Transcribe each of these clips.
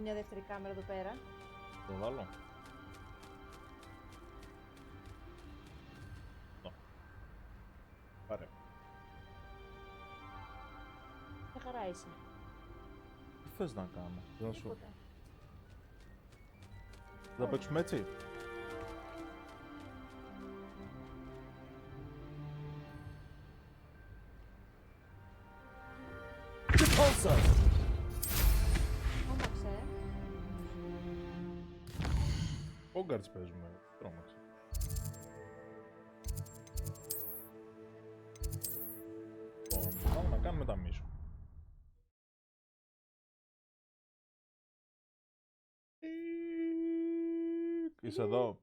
μια δεύτερη κάμερα εδώ πέρα. Το βάλω. Πάρε. Μια χαρά είσαι. Τι θες να κάνω, δεν σου... Τίποτα. Θα παίξουμε έτσι. Όμαξε. Hogwarts παίζουμε, τρόμαξε. Πάμε να κάνουμε τα μίσου. Είσαι εδώ.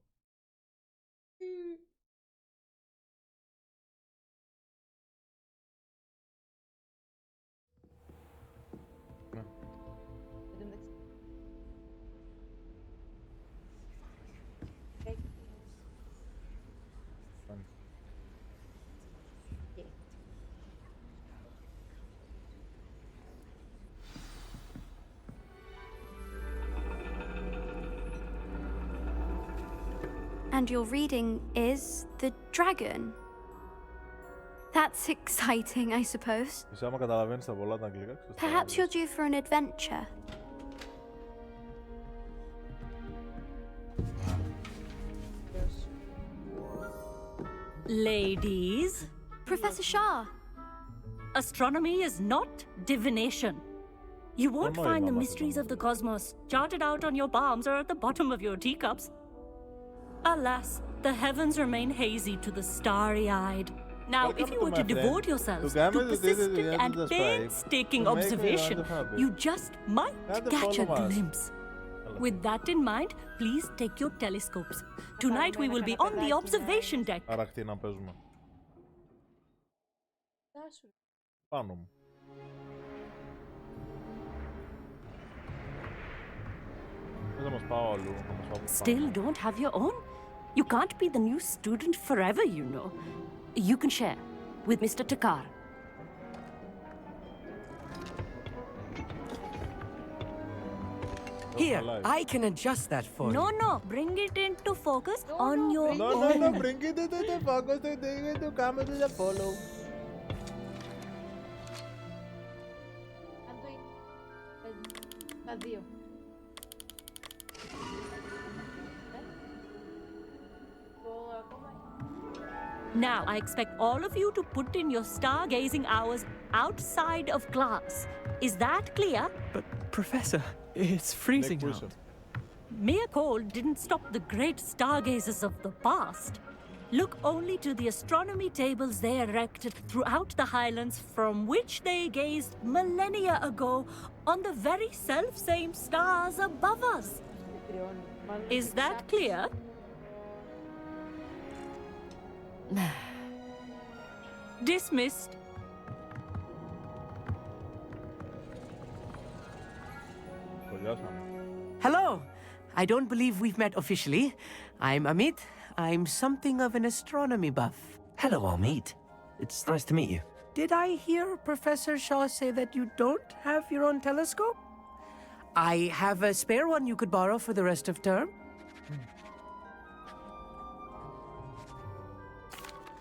And your reading is The Dragon. That's exciting, I suppose. Εσύ άμα καταλαβαίνεις τα πολλά τα αγγλικά, Perhaps you're due for an adventure. Ladies, Professor Shah. astronomy is not divination. You won't find the mysteries of the cosmos charted out on your palms or at the bottom of your teacups. Alas, the heavens remain hazy to the starry-eyed. Now, if you were to devote yourselves to persistent and painstaking observation, you just might catch a glimpse. With that in mind, please take your telescopes. Tonight we will be on the observation deck. Αραχτή να παίζουμε. Πάνω μου. Δεν μας πάω αλλού. Still don't have your own? You can't be the new student forever, you know. You can share with Mr. Takar. Here, I can adjust that for you. No, bring it into focus on your No, own. bring it into the focus to come to the follow. Τα δύο. Now, I expect all of you to put in your stargazing hours outside of class. Is that clear? But, Professor, it's freezing out. Mere cold didn't stop the great stargazers of the past. Look only to the astronomy tables they erected throughout the highlands from which they gazed millennia ago on the very self-same stars above us. Is that clear? Dismissed. Hello. I don't believe we've met officially. I'm Amit. I'm something of an astronomy buff. Hello, Amit. It's nice to meet you. Did I hear Professor Shaw say that you don't have your own telescope? I have a spare one you could borrow for the rest of term.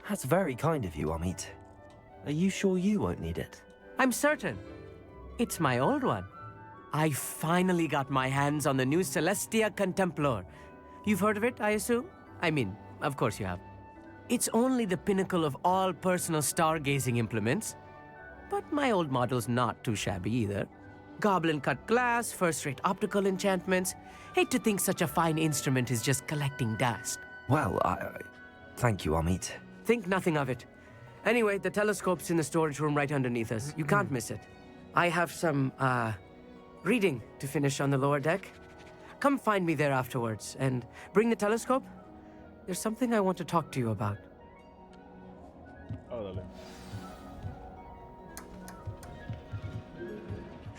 That's very kind of you, Amit. Are you sure you won't need it? I'm certain. It's my old one. I finally got my hands on the new Celestia Contemplar. You've heard of it, I assume? I mean, of course you have. It's only the pinnacle of all personal stargazing implements. But my old model's not too shabby either. Goblin-cut glass, first-rate optical enchantments. Hate to think such a fine instrument is just collecting dust. Well, thank you, Amit. Think nothing of it. Anyway, the telescope's in the storage room right underneath us. You can't miss it. I have some, reading to finish on the lower deck. Come find me there afterwards, and bring the telescope. There's something I want to talk to you about.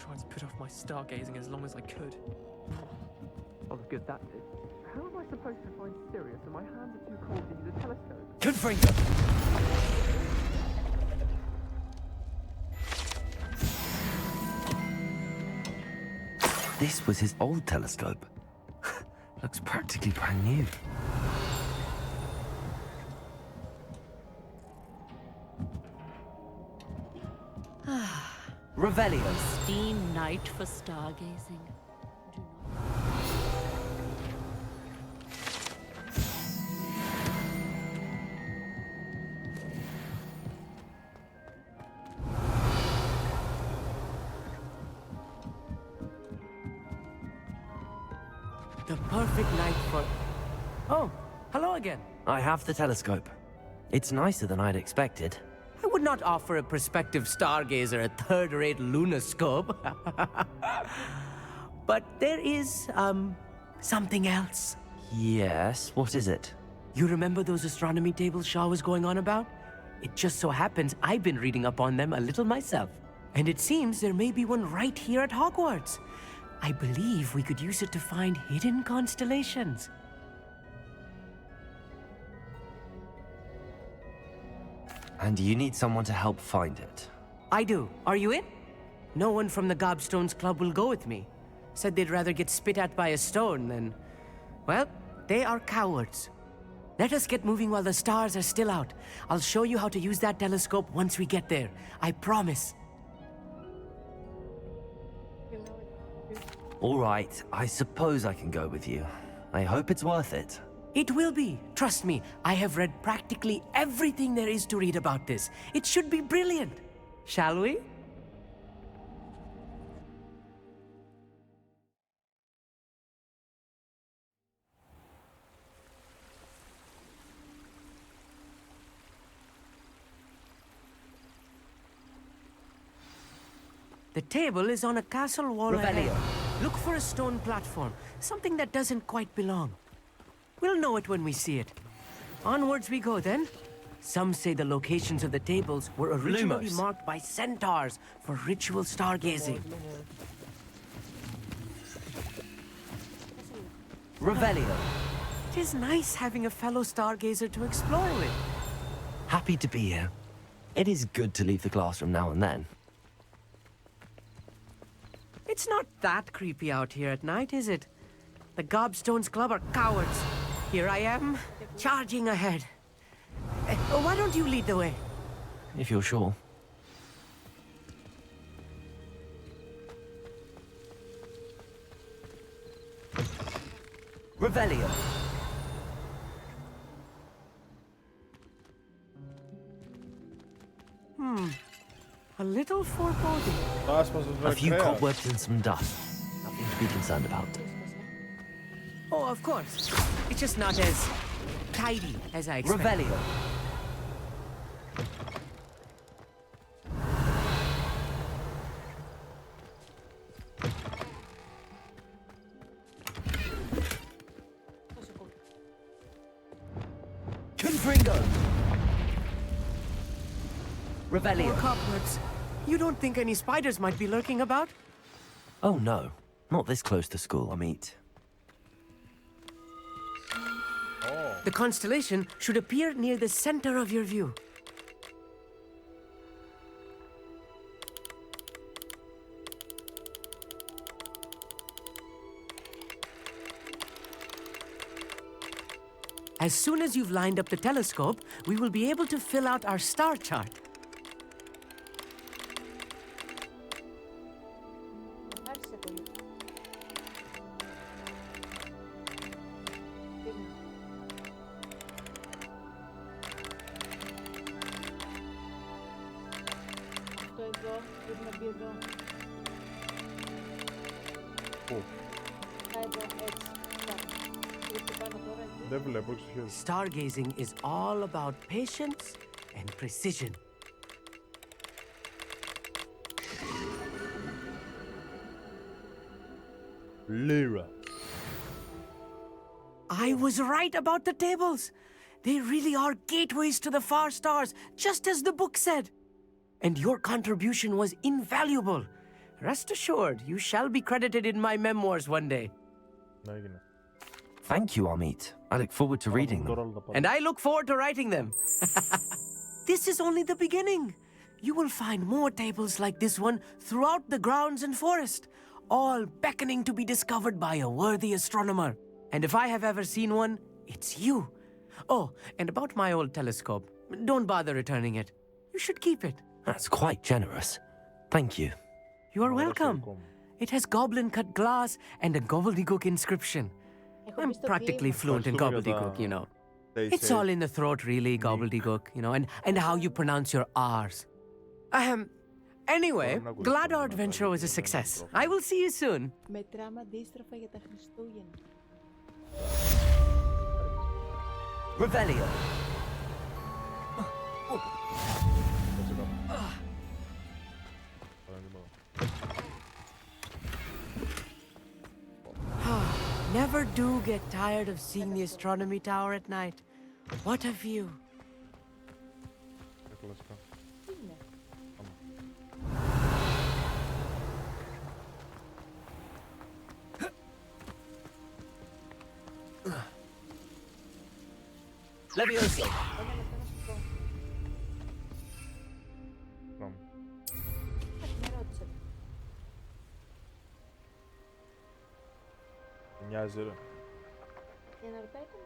Tried to put off my stargazing as long as I could. Oh, good that did. How am I supposed to find Sirius when my hands are too cold to use a telescope? Good for you. This was his old telescope. Looks practically brand new. Revelio. Steam night for stargazing. Do not. The perfect night for... Oh, hello again. I have the telescope. It's nicer than I'd expected. I would not offer a prospective stargazer a third-rate lunoscope. But there is, something else. Yes, what is it? You remember those astronomy tables Shaw was going on about? It just so happens I've been reading up on them a little myself. And it seems there may be one right here at Hogwarts. I believe we could use it to find hidden constellations. And you need someone to help find it. I do. Are you in? No one from the Gobstones Club will go with me. Said they'd rather get spit at by a stone than... Well, they are cowards. Let us get moving while the stars are still out. I'll show you how to use that telescope once we get there. I promise. All right, I suppose I can go with you. I hope it's worth it. It will be. Trust me, I have read practically everything there is to read about this. It should be brilliant. Shall we? The table is on a castle wall ahead. Look for a stone platform, something that doesn't quite belong. We'll know it when we see it. Onwards we go then. Some say the locations of the tables were originally Lumos. marked by centaurs for ritual stargazing. Revelio. It is nice having a fellow stargazer to explore with. Happy to be here. It is good to leave the classroom now and then. It's not that creepy out here at night, is it? The Gobstones Club are cowards. Here I am, charging ahead. Why don't you lead the way? If you're sure. Revelio. A little foreboding. A few cobwebs and some dust. Nothing to be concerned about. Oh, of course. It's just not as tidy as I expected. Revelio. Confringo. Revelio. More cobwebs. You don't think any spiders might be lurking about? Oh no, not this close to school, Amit. The constellation should appear near the center of your view. As soon as you've lined up the telescope, we will be able to fill out our star chart. Δεν βλέπω, εξοχές. Stargazing is all about patience and precision. Lyra. I was right about the tables. They really are gateways to the far stars, just as the book said. And your contribution was invaluable. Rest assured, you shall be credited in my memoirs one day. Να έγινε. Thank you, Amit. I look forward to reading them. And I look forward to writing them. This is only the beginning. You will find more tables like this one throughout the grounds and forest. all beckoning to be discovered by a worthy astronomer. And if I have ever seen one, it's you. Oh, and about my old telescope, don't bother returning it. You should keep it. That's quite generous. Thank you. You are welcome. It has goblin-cut glass and a gobbledygook inscription. Έχω I'm μπει στο practically κλίμα. fluent in Ευχαριστούμε για gobbledygook, you know. Stay It's safe. all in the throat, really, gobbledygook, you know, and how you pronounce your R's. Anyway, glad our adventure was a success. I will see you soon. Μετράμε αντίστροφα για τα Χριστούγεννα. Revelio. Never do get tired of seeing the astronomy tower at night. What a view. Κλασικά. Τι είναι? Levioso. Ένα λεπτό να σου πω. Πάμε. Κάτι με ρώτησε. Μοιάζει ρε. Για να ρωτάει τον.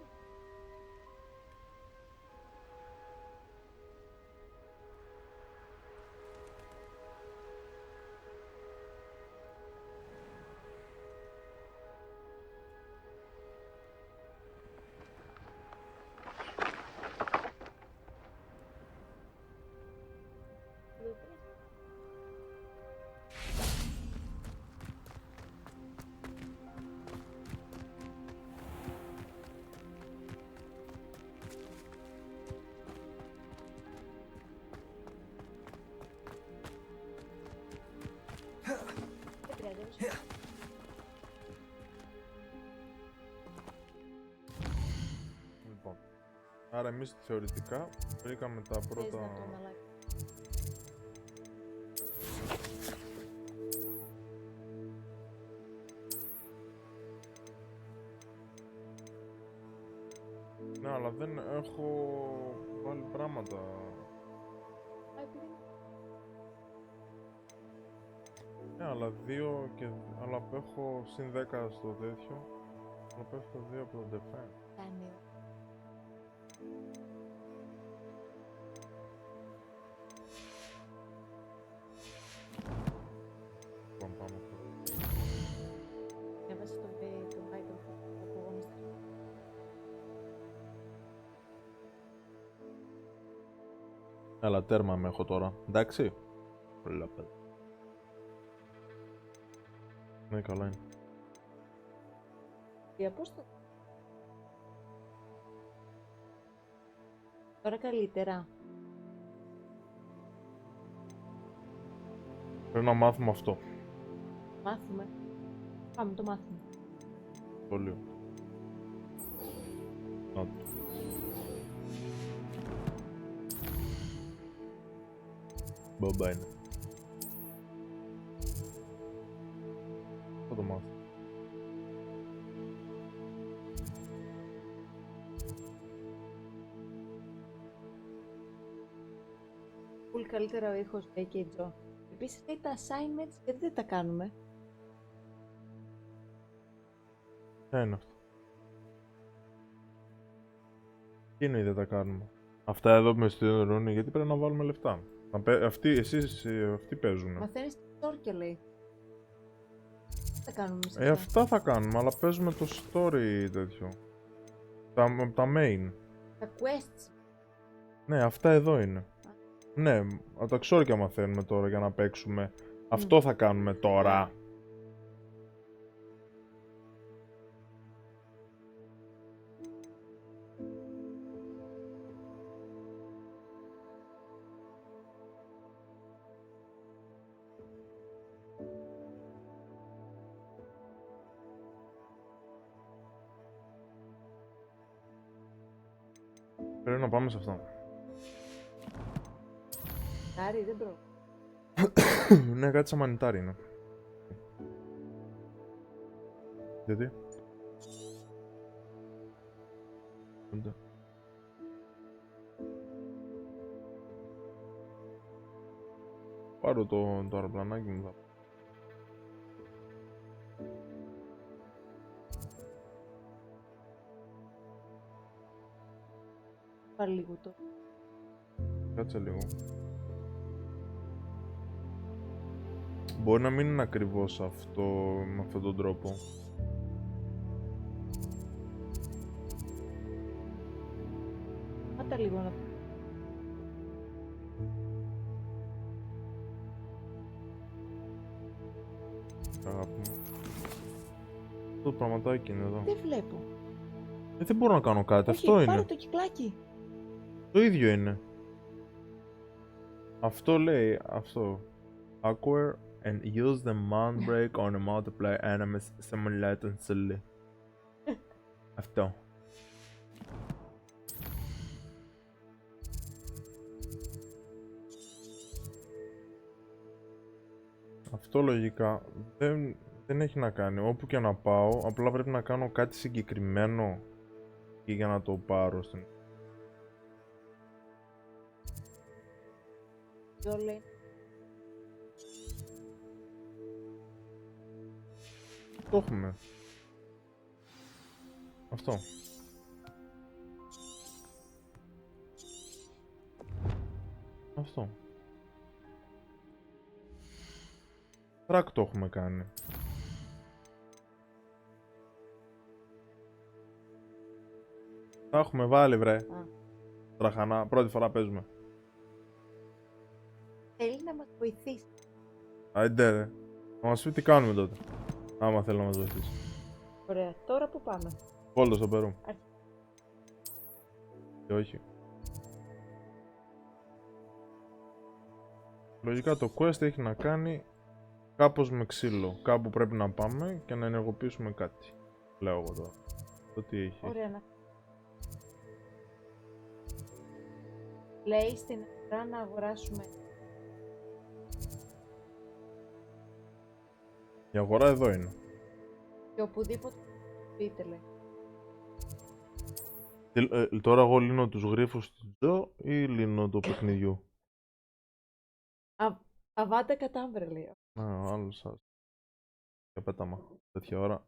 Δεν πειράζει. Λοιπόν. Άρα εμείς θεωρητικά βρήκαμε τα Θες πρώτα... να το μαλάκι. Ναι, αλλά δεν έχω βάλει πράγματα. Α, επειδή Ναι, αλλά δύο και... Αλλά έχω συν 10 στο τέτοιο. Αλλά πέφτω 2 από το defense. κάνει. Λοιπόν, πάμε αυτό. Έβασε το item που ακουγόμαστε. Έλα, τέρμα με έχω τώρα. Εντάξει. Πολλά παιδιά. Ναι, καλά είναι. Τι απόσταση. Τώρα καλύτερα. Πρέπει να μάθουμε αυτό. Μάθουμε. Πάμε το μάθουμε. Πολύ. Να το. Μπαμπά είναι. Θα το μάθω. Πολύ καλύτερα ο ήχος, λέει και η Τζο. Επίσης λέει τα assignments, γιατί δεν τα κάνουμε. Ποια είναι αυτό. Τι είναι δεν τα κάνουμε. Αυτά εδώ με στείλουν γιατί πρέπει να βάλουμε λεφτά. Αυτοί, εσείς, αυτοί παίζουνε. Μαθαίνεις το story, λέει. Τι θα κάνουμε εμείς Αυτά θα κάνουμε, αλλά παίζουμε το story τέτοιο. Τα main. Τα quests. Ναι, αυτά εδώ είναι. Ναι, από τα ξόρκια μαθαίνουμε τώρα για να παίξουμε. Αυτό θα κάνουμε τώρα. Πρέπει να πάμε σε αυτά. Κάρι, δεν προ. Ναι, κάτι σαν μανιτάρι είναι. Γιατί? Άντε. Πάρω το αεροπλανάκι μου. πάρει λίγο το. Κάτσε λίγο. Μπορεί να μην είναι ακριβώς αυτό με αυτόν τον τρόπο. Πάτα λίγο να. Αγάπη μου. Αυτό το πραγματάκι είναι εδώ. Δεν βλέπω. Δεν μπορώ να κάνω κάτι, Όχι, αυτό πάρε είναι. το κυκλάκι. Το ίδιο είναι. Αυτό λέει, αυτό. Acquire and use the Mandrake on a multiply enemies simultaneously. Αυτό. Αυτό λογικά δεν έχει να κάνει. Όπου και να πάω, απλά πρέπει να κάνω κάτι συγκεκριμένο και για να το πάρω στην... Ποιο λέει. Το έχουμε. Αυτό. Αυτό. Τρακ το έχουμε κάνει. Τα έχουμε βάλει βρε. Τραχανά, πρώτη φορά παίζουμε. Θέλει να μας βοηθήσει. Άιντε ρε. Να μας πει τι κάνουμε τότε. Άμα θέλει να μας βοηθήσει. Ωραία, τώρα που πάμε. Βόλτο στο Περού. Άρχι. Και όχι. Λογικά το quest έχει να κάνει κάπως με ξύλο. Κάπου πρέπει να πάμε και να ενεργοποιήσουμε κάτι. Λέω εγώ τώρα. Το τι έχει. Ωραία να. Λέει στην αγορά να αγοράσουμε. Η αγορά εδώ είναι. Και οπουδήποτε πείτε λέει. Τώρα εγώ λύνω τους γρίφους του Τζο ή λύνω το παιχνιδιού. Αβάτα κατάμπρε λέει. Α, άλλος σας. Για πέταμα. Τέτοια ώρα.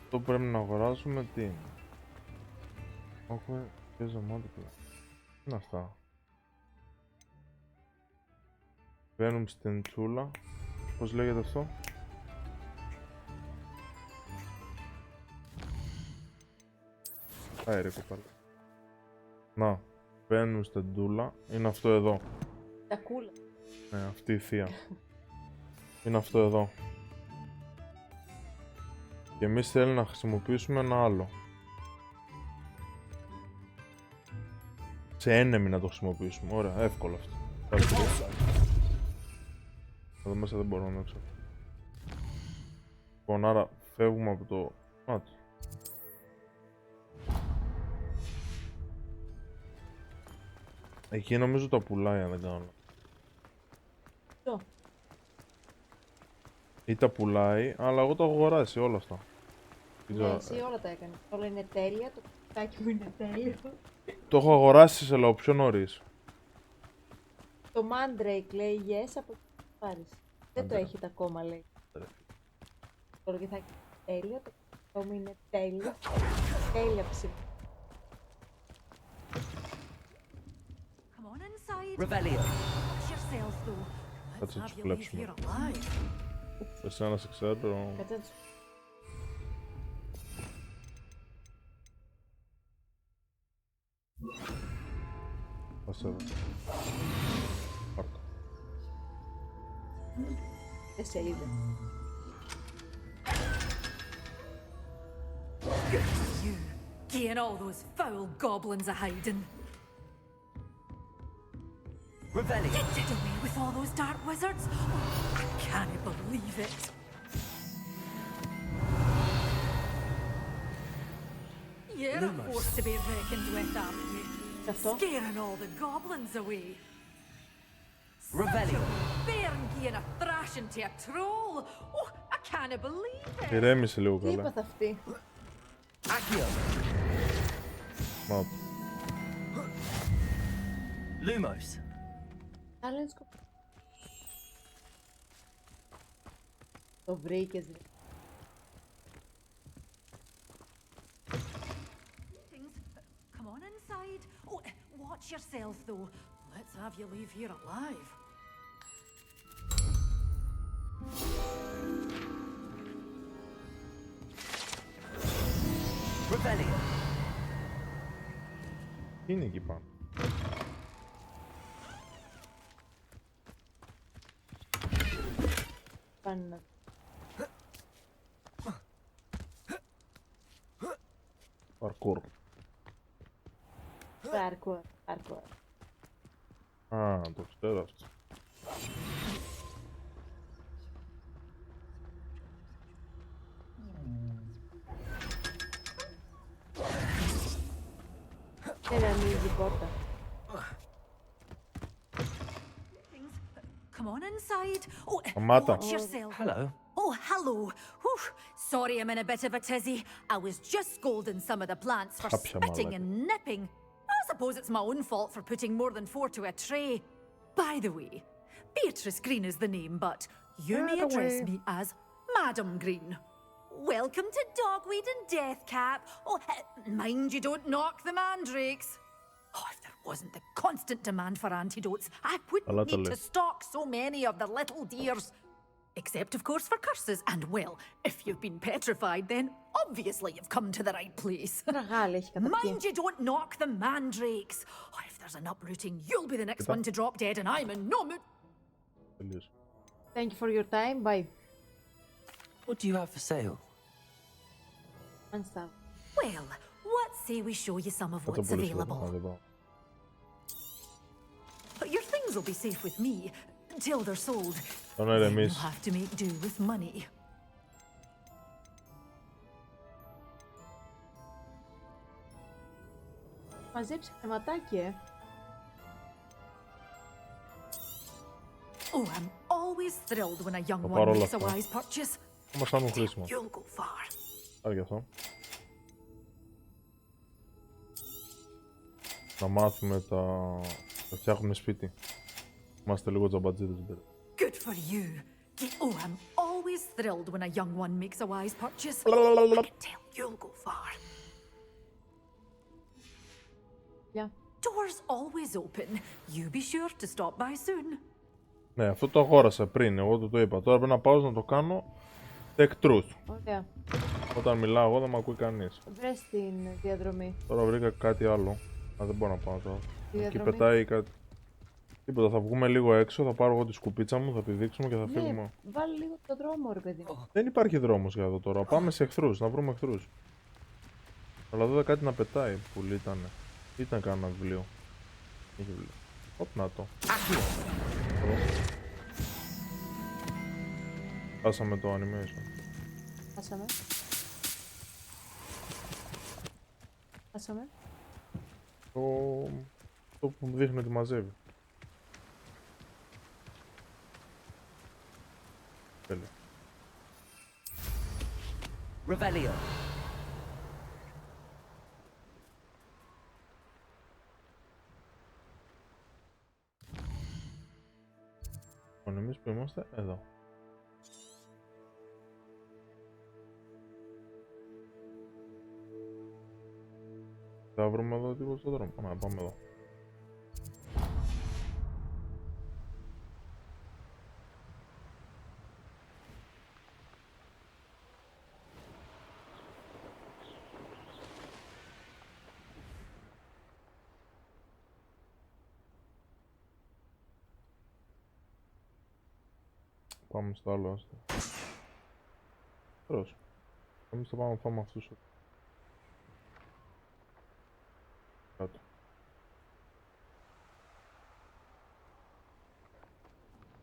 Αυτό που πρέπει να αγοράσουμε τι είναι. Έχουμε και ζωμάτικα. Τι είναι αυτά. Μπαίνουμε στην τσούλα. Πώς λέγεται αυτό. Άιρε κοπέλα. Να, μπαίνουμε στην τσούλα. Είναι αυτό εδώ. Τα κούλα. Ναι, αυτή η θεία. Είναι αυτό εδώ. Και εμείς θέλουμε να χρησιμοποιήσουμε ένα άλλο. Σε enemy να το χρησιμοποιήσουμε. Ωραία, εύκολο αυτό. Εδώ μέσα δεν μπορώ να έξω. Λοιπόν, άρα φεύγουμε από το... Άτι. Εκεί νομίζω τα πουλάει αν δεν κάνω. Ποιο? Ή τα πουλάει, αλλά εγώ τα έχω αγοράσει όλα αυτά. Ναι, εσύ όλα τα έκανες. Όλα είναι τέλεια, το κουτάκι μου είναι τέλειο. Το έχω αγοράσει σε λέω πιο νωρίς. Το Mandrake λέει yes, από εκεί θα πάρεις. Δεν το έχετε ακόμα λέει. Το λογιθάκι είναι τέλειο, το κουτάκι μου είναι τέλειο. Τέλεια ψήφα. Rebellion. Κάτσε να τους κλέψουμε. Εσένα σε ξέρω. Κάτσε να τους... Πάσε εδώ. Πάρτο. Δεν σε είδε. You, getting all those foul goblins a hiding. Rebellion. You did away with all those dark wizards? I can't believe it. You're a force to be reckoned with, aren't you? Αυτό. Scaring all the goblins away. Rebellion. Bairn giving a thrashing to a troll. Oh, I can't believe it. Ηρέμησε λίγο Τι καλά. είπα αυτή. Accio. Μα, Lumos. Talents. Το βρήκες, ρε. Come on inside. Oh, watch yourself though. Let's have you leave here alive. Rebellion. Τι είναι εκεί πάνω? Πάνε να... Parkour. Parkour, parkour. Α, το ξέρω αυτό. Δεν ανοίγει η πόρτα. Come on inside. Oh, Amata. watch yourself. Hello. Oh, hello. Whew. Sorry I'm in a bit of a tizzy. I was just scolding some of the plants for Hapşa spitting malaka. and nipping. I suppose it's my own fault for putting more than 4 to a tray. By the way, Beatrice Green is the name, but you may address me as Madam Green. Welcome to Dogweed and Deathcap. Oh, mind you don't knock the mandrakes. Oh, if there wasn't the constant demand for antidotes, I wouldn't need to stock so many of the little dears. Except, of course, for curses. And, well, if you've been petrified, then obviously you've come to the right place. Τραγάλ έχει καταπιεί. Mind you don't knock the mandrakes. Oh, if there's an uprooting, you'll be the next one to drop dead, and I'm in no mood. Τελείωσε. Thank you for your time. Bye. What do you have for sale? Unstop. Well, what say we show you some of Θα το what's πουλήσω εδώ, available? εδώ. Your things will be safe with me till they're sold. Τον Then ερεμείς. you'll have to make do with money. Μαζέψει χρηματάκι, Oh, I'm always thrilled when a young Θα one πάρω όλα makes a αυτά. wise purchase. Θα μας κάνουν χρήσιμο. You'll go far. Άρα γι' αυτό. Να μάθουμε να φτιάχνουμε σπίτι. Είμαστε λίγο τζαμπατζίδες. Good for you. Oh, I'm always thrilled when a young one makes a wise purchase. I can tell you'll go far. Yeah. Doors always open. You be sure to stop by soon. Ναι, αυτό το αγόρασα πριν, εγώ το είπα. Τώρα πρέπει να πάω να το κάνω tech truth. Ωραία. Όταν μιλάω εγώ δεν με ακούει κανείς. Βρες την διαδρομή. Τώρα βρήκα κάτι άλλο. Α, δεν μπορώ να πάω τώρα. Εκεί Διαδρομή. πετάει κάτι. Τίποτα, θα βγούμε λίγο έξω, θα πάρω εγώ τη σκουπίτσα μου, θα πηδήξουμε και θα φύγουμε. Ναι, βάλει λίγο το δρόμο, ρε παιδί. Δεν υπάρχει δρόμος για εδώ τώρα. Πάμε σε εχθρούς, να βρούμε εχθρούς. Αλλά εδώ κάτι να πετάει. Πουλί ήτανε. Ήταν κανένα βιβλίο. Έχει βιβλίο. Οπ, να το. Χάσαμε το animation. Χάσαμε. Χάσαμε. Το που μου δείχνει ότι μαζεύει. Τέλεια. Rebellion. Λοιπόν, εμείς που είμαστε εδώ. Θα βρούμε εδώ τίποτα στον δρόμο. Να πάμε εδώ. Πάμε στο άλλο άστο. Τρως. Εμείς θα πάμε να φάμε αυτούς. Κάτω.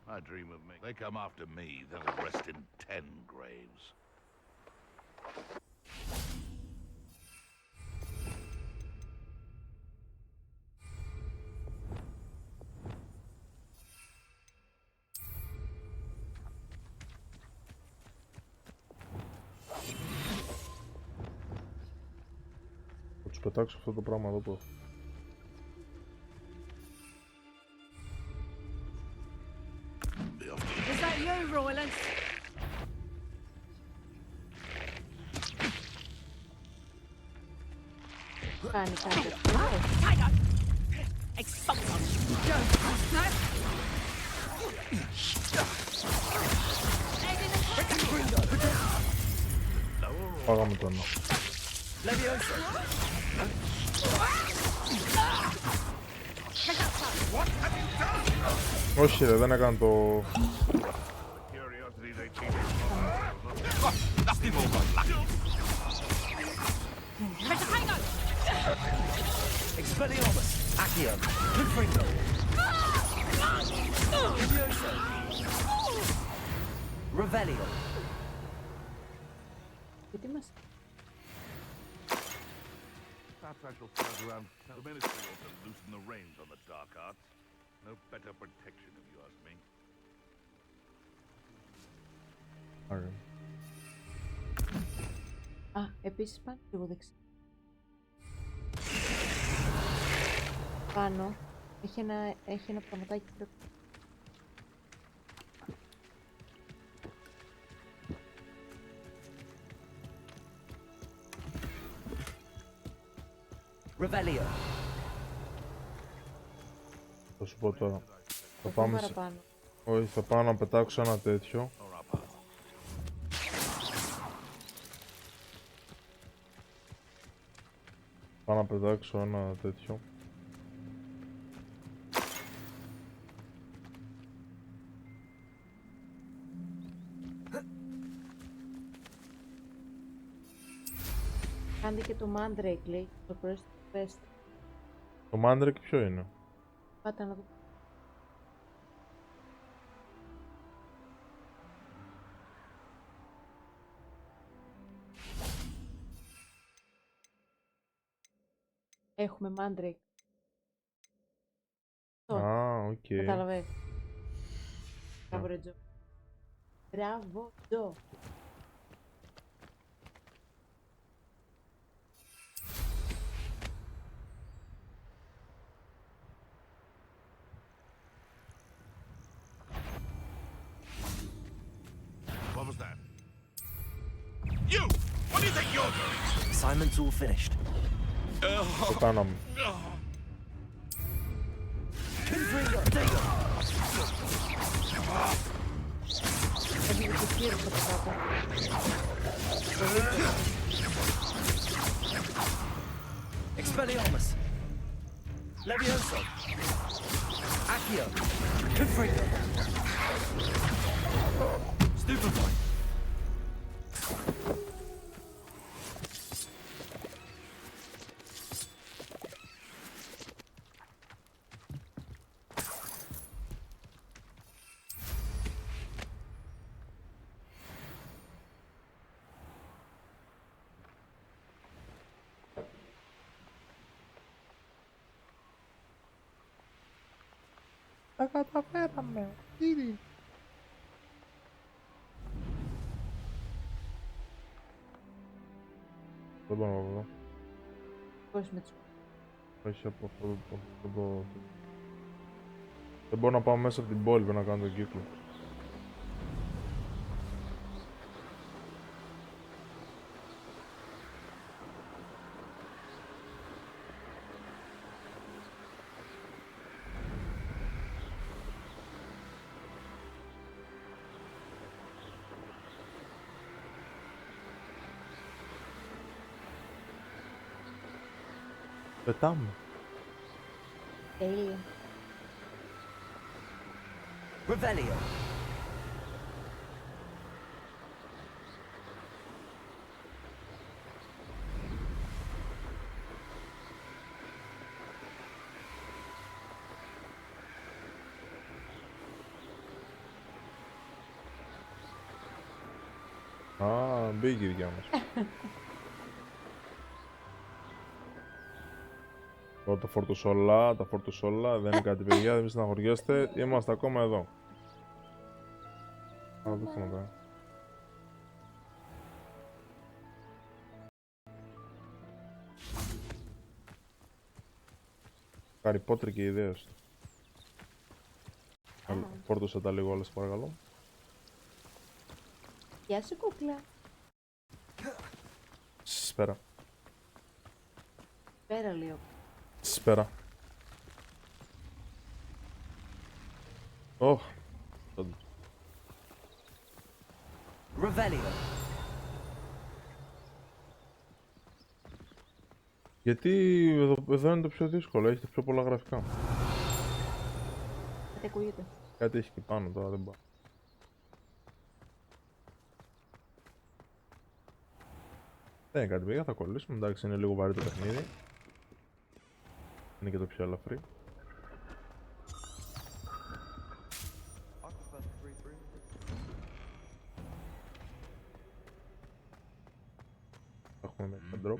I dream of me. They come after me, they'll rest in 10 graves. Θα τους πετάξω αυτό το πράγμα εδώ που έχω. Is that you, Roland? κάνει κάτι αυτό. Πάγαμε τον. Όχι ρε, δεν έκανε το... Curiosity they teach us. Nothing more but luck. Expelliarmus! Accio! Confringo! Levioso! Revelio! Γιατί μας... Perhaps I shall float around the ministry ought to loosen the reins on the dark arts. No better protection, if you ask me. Ωραία. Α, επίσης πάνω λίγο δεξιά. Πάνω έχει ένα πραγματάκι που πρέπει... Revelio! Θα σου πω τώρα. Θα Το πάμε σε... παραπάνω. Όχι, θα πάω να πετάξω ένα τέτοιο. Πάω να πετάξω ένα τέτοιο. Κάντε και το Mandrake, λέει, το πρώτο best. Το Mandrake ποιο είναι? Πάτε να δω. Έχουμε Mandrake. Α, οκ. Κατάλαβε. Μπράβο ρε Τζο. Μπράβο Τζο. What was that? You! What do you think you're doing? Assignment's all finished. Το κάναμε. Confringo! Dago! Έχει το χείρο από κάτω. Expelliarmus! Levioso! Accio! Confringo! Stupefy! Τα καταφέραμε. Ήδη. Δεν μπορώ να βρω. Πώς με τους... Όχι από αυτό το... Δεν μπορώ να πάω μέσα από την πόλη να κάνω τον κύκλο. Πετάμε. Τέλεια. Revelio! Α, μπήκε η δικιά μας. Τώρα τα φορτωσόλα, δεν είναι κάτι παιδιά, δεν μη στεναχωριέστε, είμαστε ακόμα εδώ. Α, δεν θέλω τώρα. Harry Potter και οι ιδέες του. Φόρτωσα τα λίγο όλες παρακαλώ. Γεια σου κούκλα. Σπέρα. Πέρα λίγο. Σπέρα. Ωχ. Revelio. Γιατί εδώ είναι το πιο δύσκολο, έχετε πιο πολλά γραφικά. Κάτι ακούγεται. Κάτι έχει και πάνω τώρα, δεν πάω. Δεν είναι κάτι πήγα, θα κολλήσουμε, εντάξει είναι λίγο βαρύ το παιχνίδι. Είναι και το πιο ελαφρύ. Έχουμε με drop.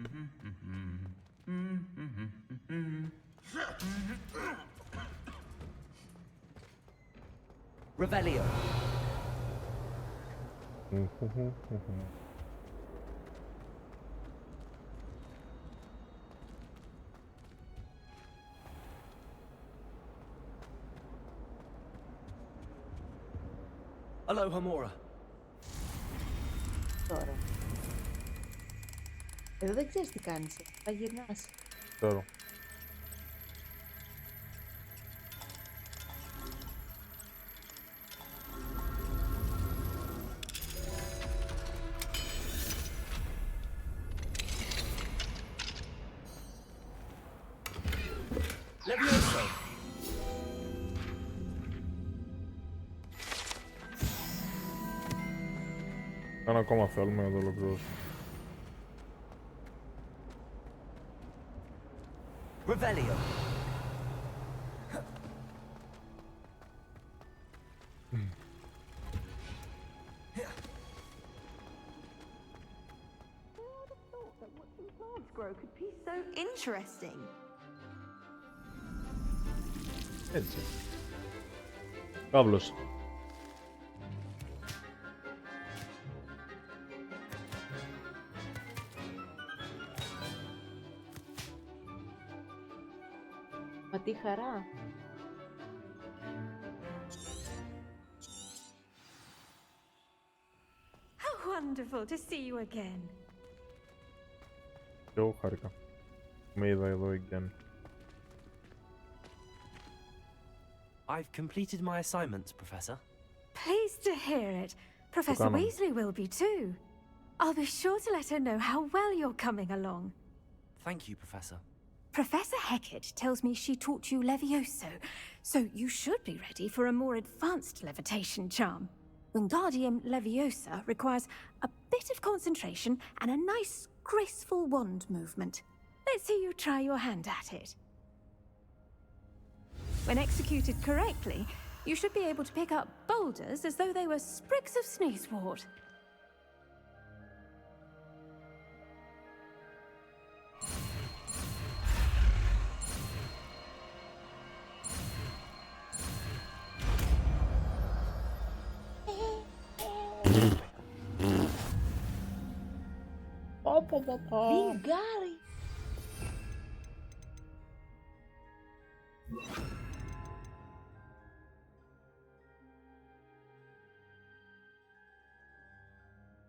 Revelio. Aloha Mora. Τώρα. Εδώ δεν ξέρεις τι κάνεις. Θα γυρνάς. Ξέρω. Levioso. Ένα ακόμα θέλουμε να το ολοκληρώσουμε. Revelio. Grow could be so interesting. Έτσι. Παύλος. Μα τι χαρά. How wonderful to see you again. Και εγώ χάρηκα. Με είδα εδώ again. I've completed my assignments, Professor. Pleased to hear it. Professor κάναμε. Weasley will be too. I'll be sure to let her know how well you're coming along. Thank you, Professor. Professor Hecat tells me she taught you Levioso, so you should be ready for a more advanced levitation charm. Wingardium Leviosa requires a bit of concentration and a nice, graceful wand movement. Let's see you try your hand at it. When executed correctly, you should be able to pick up boulders as though they were sprigs of sneezewort. Λιγάρι.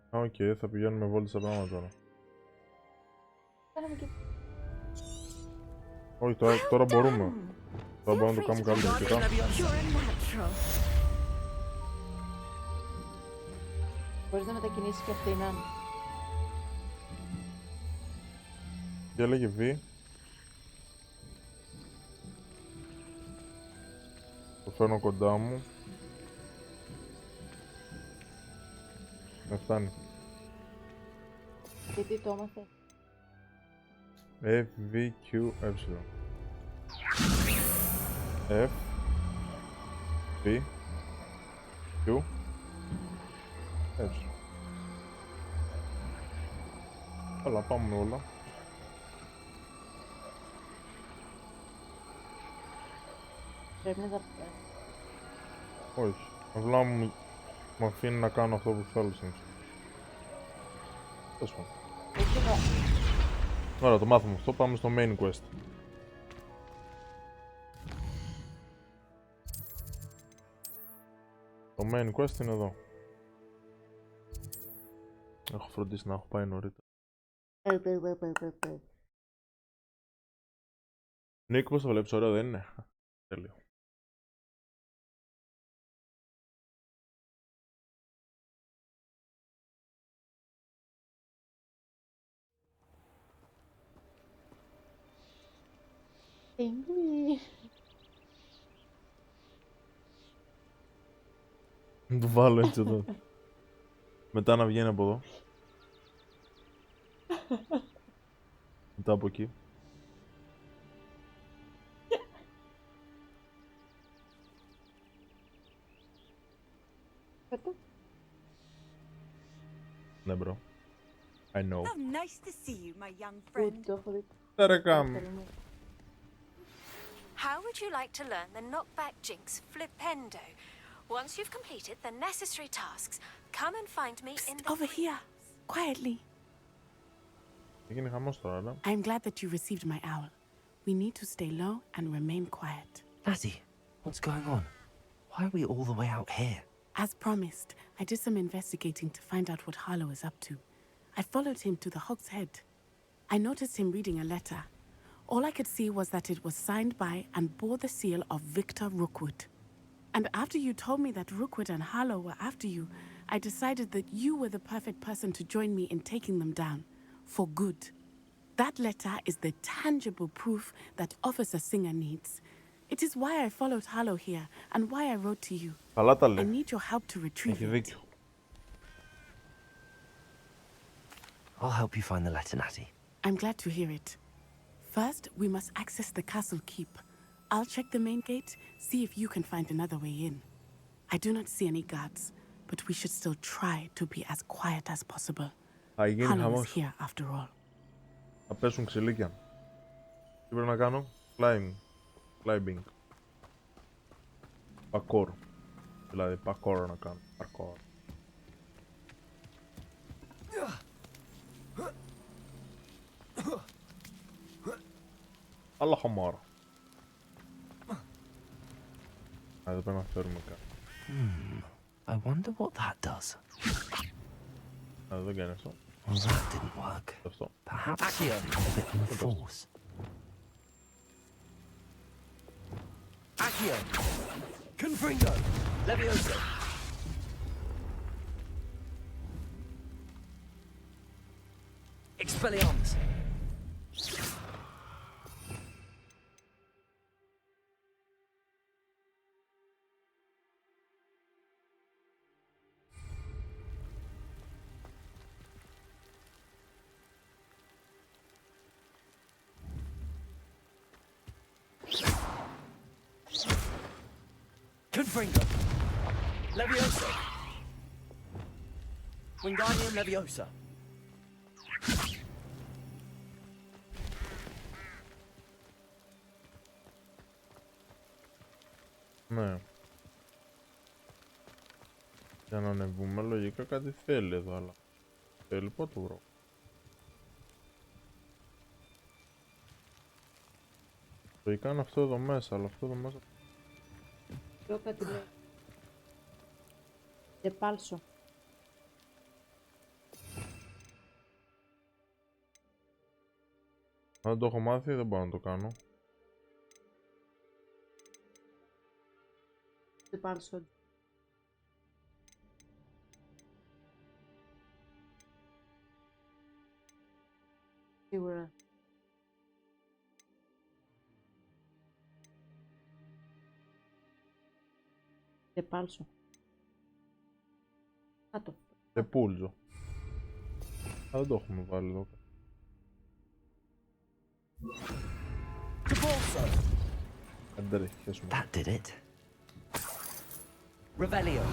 Οκ, θα πηγαίνουμε βόλτες στα πράγματα τώρα. Κάναμε και... Όχι, τώρα μπορούμε. Τώρα μπορούμε να το κάνουμε καλύτερα. You're a natural. Μπορείς να μετακινήσεις και αυτήν. Τι έλεγε V. Το φέρνω κοντά μου. Με φτάνει. Γιατί το έμαθε. F, V, Q, E. F, V, Q, E. Καλά, πάμε όλα. Πρέπει να τα... Όχι. Απλά μου αφήνει να κάνω αυτό που θέλω συνήθως. Τέλος πάντων. Ωραία, το μάθαμε αυτό. Πάμε στο main quest. Το main quest είναι εδώ. Έχω φροντίσει να έχω πάει νωρίτερα. Νίκο, πώς το βλέπεις, ωραίο δεν είναι? Τέλειο. Να το βάλω έτσι εδώ. Μετά να βγαίνει από εδώ. Μετά από εκεί. Ναι, bro. I know. How nice to see you, my young friend. Το έχω δει. Τερεκάμ. How would you like to learn the knockback jinx flipendo? Once you've completed the necessary tasks, come and find me in the... Over here, quietly. Έγινε χαμός τώρα, αλλά. I'm glad that you received my owl. We need to stay low and remain quiet. Natty, what's going on? Why are we all the way out here? As promised, I did some investigating to find out what Harlow is up to. I followed him to the Hog's Head. I noticed him reading a letter. All I could see was that it was signed by and bore the seal of Victor Rookwood. And after you told me that Rookwood and Harlow were after you, I decided that you were the perfect person to join me in taking them down. For good. That letter is the tangible proof that Officer Singer needs. It is why I followed Harlow here and why I wrote to you. Καλά τα I λέει. need your help to retrieve Έχει it. δίκιο. I'll help you find the letter, Natty. I'm glad to hear it. First, we must access the castle keep. I'll check the main gate, see if you can find another way in. I do not see any guards, but we should still try to be as quiet as possible. Θα γίνει Harlow is χαμός. here after all. Θα πέσουν ξυλίκια. Τι πρέπει να κάνω? Climbing. Parkour. Δηλαδή parkour να κάνω. Parkour. Αλλά χαμάρα. Εδώ πρέπει να φέρουμε κάτι. I wonder what that does. Εδώ δεν κάνει αυτό. Well, that didn't work. Αυτό. Perhaps a bit more force. Accio! Confringo! Levioso! Expelliarmus! Confringo! Levioso! Wingardium Leviosa! Ναι. Για να ανεβούμε λογικά κάτι θέλει εδώ, αλλά θέλει πού το βρω. Λογικά είναι αυτό εδώ μέσα, αλλά αυτό εδώ μέσα. Εδώ κάτι λέει. Και πάλσο. Αν δεν το έχω μάθει δεν μπορώ να το κάνω. Και πάλσο. Σίγουρα. Και πάλσο. Κάτω. Και πούλζο. Αλλά δεν το έχουμε βάλει εδώ. Δεν τρέχει, χέσουμε. That did it. Revelio!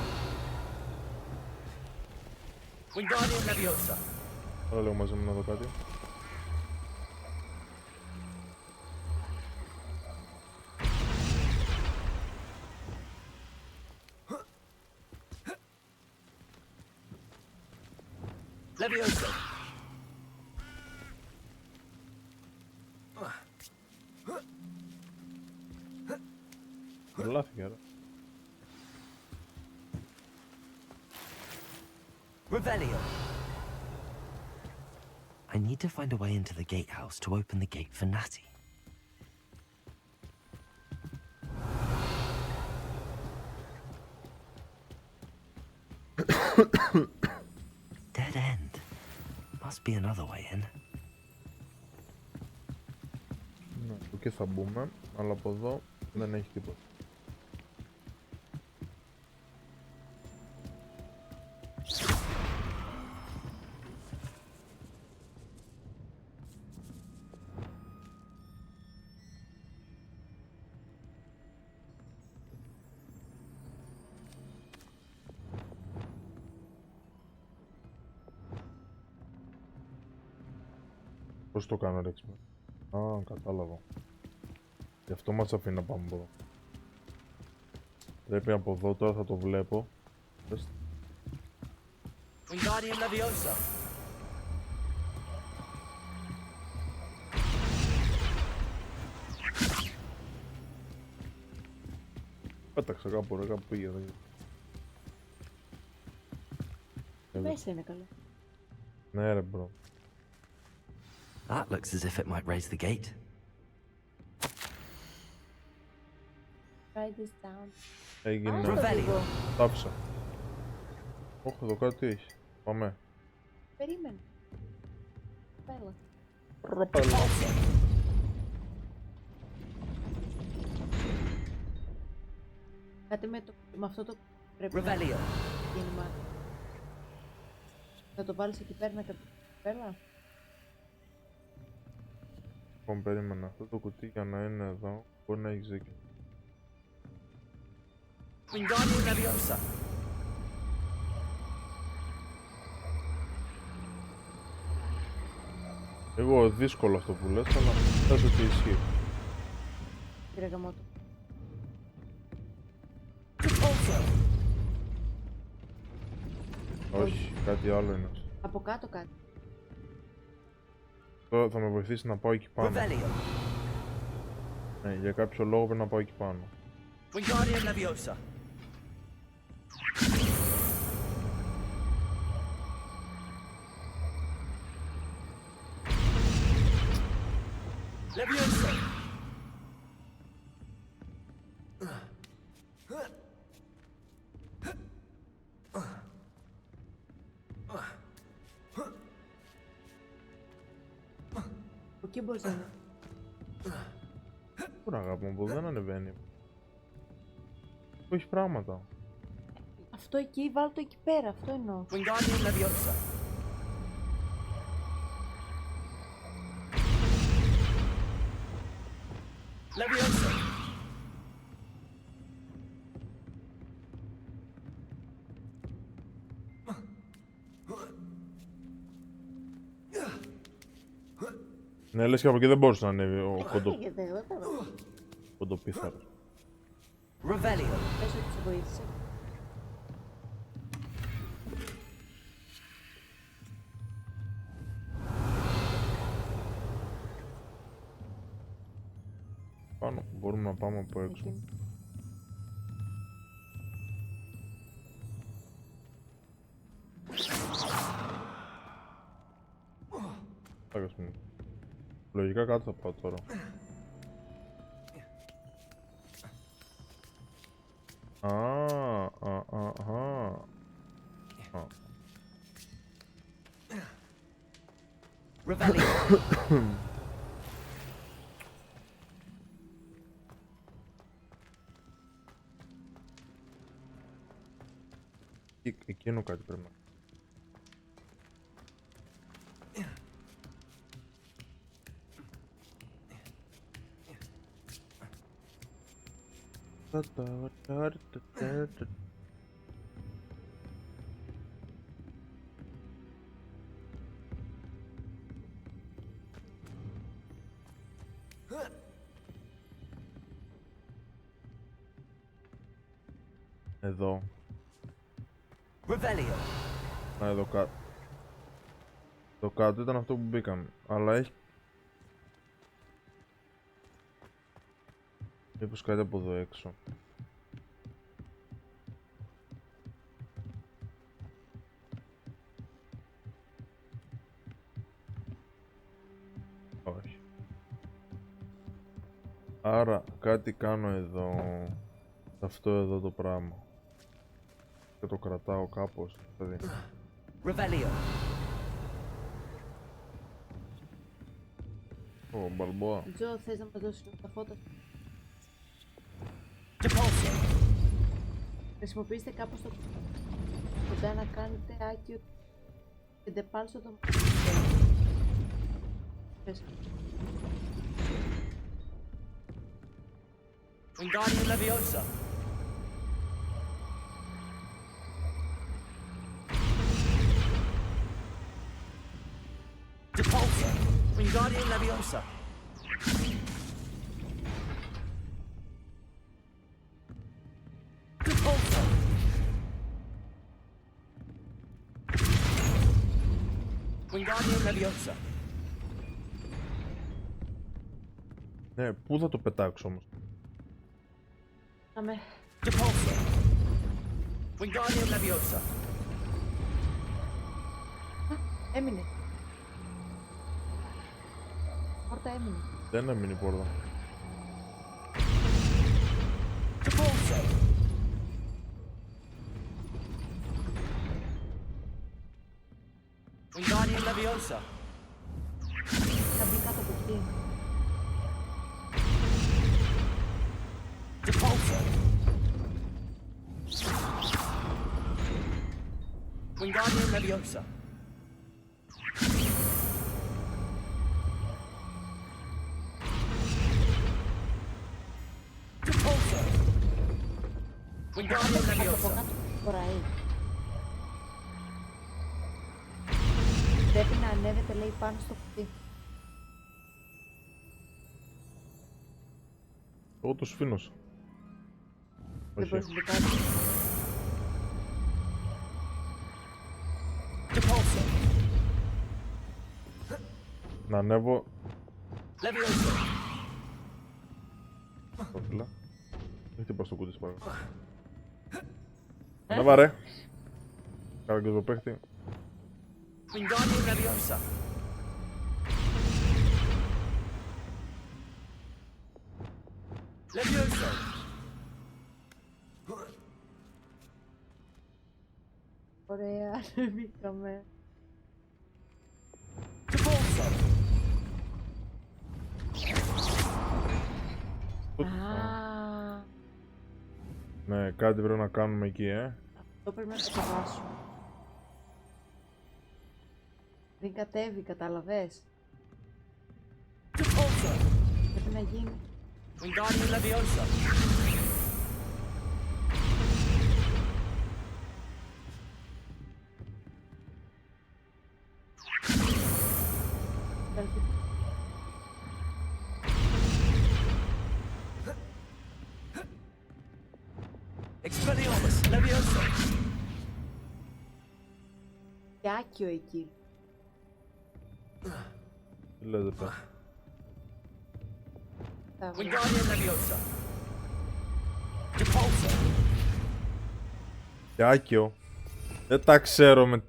Wingardium Leviosa! Άρα λέω μαζί μου να δω κάτι. Leviosa! Λάθη άρα. Revelio! I need to find a way into the gatehouse to open the gate for Natty. Dead end. Must be another way in. Ναι, εκεί θα μπούμε, αλλά από εδώ δεν έχει τίποτα. Πώς το κάνω ρέξιμο? Α, κατάλαβα. Γι' αυτό μας αφήνει να πάμε από εδώ. Πρέπει από εδώ, τώρα θα το βλέπω. Wingardium Leviosa. Πέταξα κάπου ρε, κάπου πήγε. Μέσα είναι καλό. Ναι ρε μπρο. That looks as if it might raise the gate. Write this down. Έγινε. Ρεβέλιο. Τα άφησα. Όχι, εδώ κάτι έχει. Πάμε. Περίμενε. Πέλα. Κάτι με αυτό το πρέπει να γίνει μάτι. Θα το βάλεις εκεί πέρα να κατεβεί. Πέλα. Λοιπόν, περίμενα. Αυτό το κουτί για να είναι εδώ, μπορεί να έχει δίκιο. Wingardium Leviosa. Εγώ δύσκολο αυτό που λες, αλλά θες ότι ισχύει. Κύριε Γαμώτο. Όχι, κάτι άλλο είναι. Από κάτω κάτι. Τώρα θα με βοηθήσει να πάω εκεί πάνω. Ναι, για κάποιο λόγο πρέπει να πάω εκεί πάνω. Wingardium Leviosa. Leviosa. Από εκεί μπορείς να είναι. Πού να αγάπη μου, δεν ανεβαίνει. Που έχει πράγματα. Αυτό εκεί, βάλ' το εκεί πέρα, αυτό εννοώ. Wingardium Leviosa. Leviosa. Ναι, λες και από εκεί δεν μπορούσε να ανέβει ο κοντοπίθαρος. Revelio. Πες ότι σε βοήθησε. Πάνω, μπορούμε να πάμε από έξω. Τάκας μου. Λογικά κάτω θα πάω τώρα. Εκείνο κάτι πρέπει να... Εδώ. Revelio. Α, εδώ κάτω. Το κάτω ήταν αυτό που μπήκαμε. Αλλά έχει... Μήπως κάτι από εδώ έξω. Όχι. Άρα κάτι κάνω εδώ. Αυτό εδώ το πράγμα. Και το κρατάω κάπως, δηλαδή. Revelio. Ω, Μπαλμπόα. Τζο, θες να μας δώσεις τα φώτα? Depulso. Χρησιμοποιήστε κάπως το κοντά να κάνετε άκιο και ντεπάλσο το Wingardium Leviosa. Depulso. Wingardium Leviosa. Depulso. Wingardium Leviosa. Ναι, πού θα το πετάξω όμως? Αμέ. Depulso. Wingardium Leviosa. Έμεινε. Πόρτα έμεινε. Δεν έμεινε η πόρτα. Depulso. Wingardium Leviosa. Θα μπει κάτω από εκεί. Depulso. Wingardium Leviosa. Depulso. Wingardium Από Leviosa. κάτω χωράει. Πρέπει να ανέβετε, λέει, πάνω στο κουτί. Εγώ το σφήνωσα. Δεν μπορείς να μπει κάτω. Depulso. Να ανέβω. Leviosa. Όφυλα. Δεν χτυπά στο κούτι σπάρα. Ανέβα ρε. Κάρα και το παίχτη. Wingardium Leviosa. Leviosa. Ωραία, ανεβήκαμε. Depulso. Α, Ναι, κάτι πρέπει να κάνουμε εκεί, αυτό πρέπει να το κατεβάσουμε. Δεν κατέβει, κατάλαβες. Depulso. Πρέπει να γίνει. Wingardium Leviosa. Expelliarmus Leviosa. Και άκιο εκεί. Τι λέτε πέρα. Θα βρω. Wingardium Leviosa. Depulso. Και άκιο. Δεν τα ξέρω με...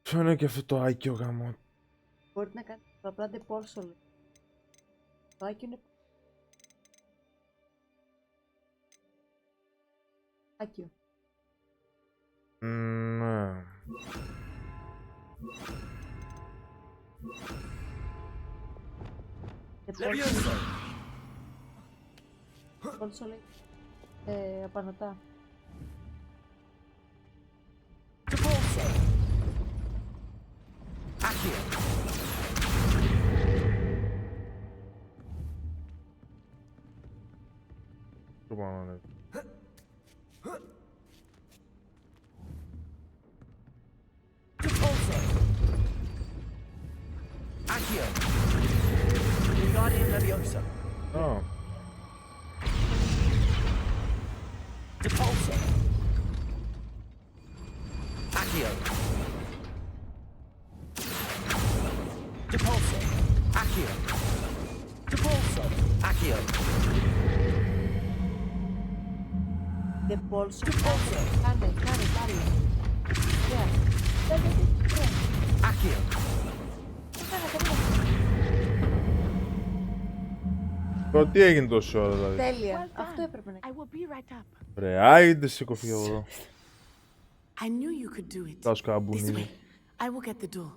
Ποιο είναι και αυτό το άκιο γαμό? Μπορείτε να κάνετε απλά ντεπόλσο. Το άκιο είναι... Άκιο. Ναι. Leviosa. Ντεπόλσο λέει... απανωτά. Depulso. Accio. Το πάω να ανέβει. Depulso. Accio. Wingardium Leviosa. Α, Depulso. Accio. Depulso. Accio. Depulso. Accio. Ντεπόλσο. Ντεπόλσο. Κάνε πάλι. Ωραία. Ωραία. Accio. Κάνε. Το τι έγινε τόση ώρα δηλαδή. Τέλεια. Αυτό έπρεπε να I will be right up. Ρε, άιντε σήκω φύγε από εδώ. I knew you could do it. Κάσου This καμπουνί. way. I will get the door.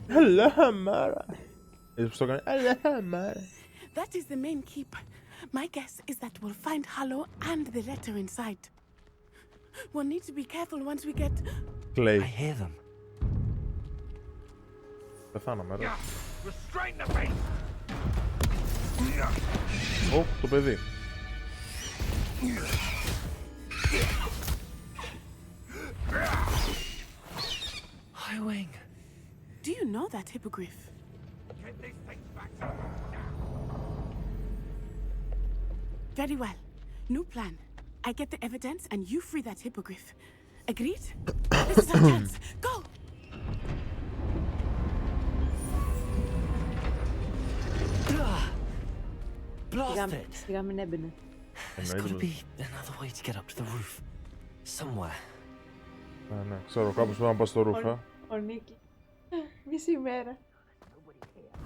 Hello, Mara. Έτσι πως το έκανε. Hello, Mara. That is the main keep. My guess is that we'll find Hollow and the letter inside. We'll need to be careful once we get... Clay. I hear them. Πεθάναμε, ρε. Restrain the beast! Ω, το παιδί. Highwing. Do you know that hippogriff? Get these things back to Very well. New plan. I get the evidence and you free that hippogriff. Agreed? This is our chance. Go! Blast it! Σιγά μην έμπαινε. There's gotta be another way to get up to the roof. Somewhere. Ναι, ξέρω, κάπως πρέπει να πάω στο ρούφα. Ο Νίκη. Μισή μέρα.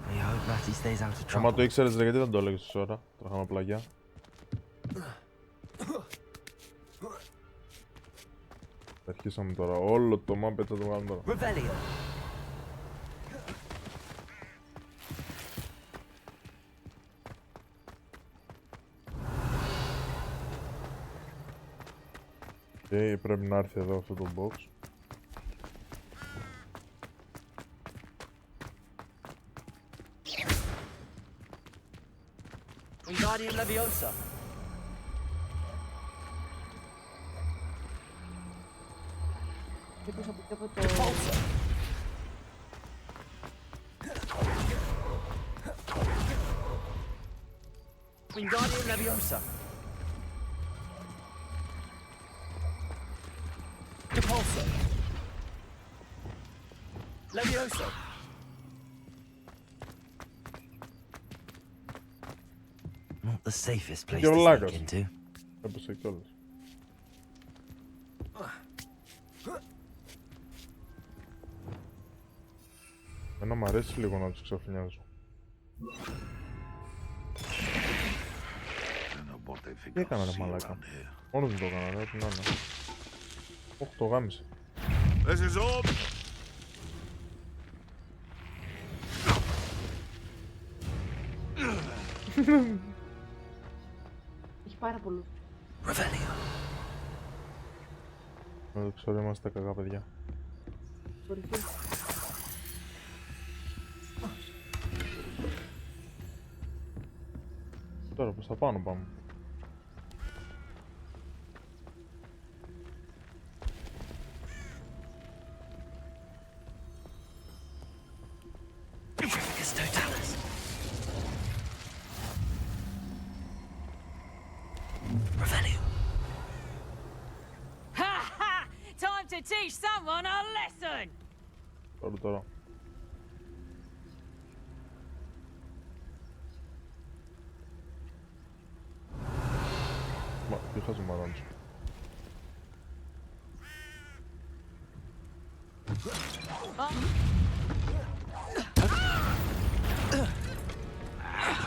I hope Matty stays out of Άμα trouble. το ήξερες ρε, γιατί δεν το έλεγες τόση ώρα. Τρέχαμε πλαγιά. Αρχίσαμε τώρα. Όλο το map θα το βγάλουμε τώρα. Revelio. Και πρέπει να έρθει εδώ αυτό το box. Wingardium Leviosa. Μήπως από το... Wingardium Leviosa. Repulsor. Leviosa. Not the safest place You're to lucky. sneak into. Έπεσε κιόλας. Εμένα μου αρέσει λίγο να τους ξαφνιάζω. Τι έκανα ρε μαλάκα. Μόνος μου το έκανα ρε, την άλλο. Όχι, το γάμισε. This is all. Έχει πάρα πολλούς. Revelio. Δεν ξέρω, είμαστε κακά παιδιά. Μπορεί. Τώρα προς τα πάνω πάμε. It's Totalis. Revelio. Ha ha! Time to teach someone a lesson! Τώρα. Μα, τι χαζομαράνεις.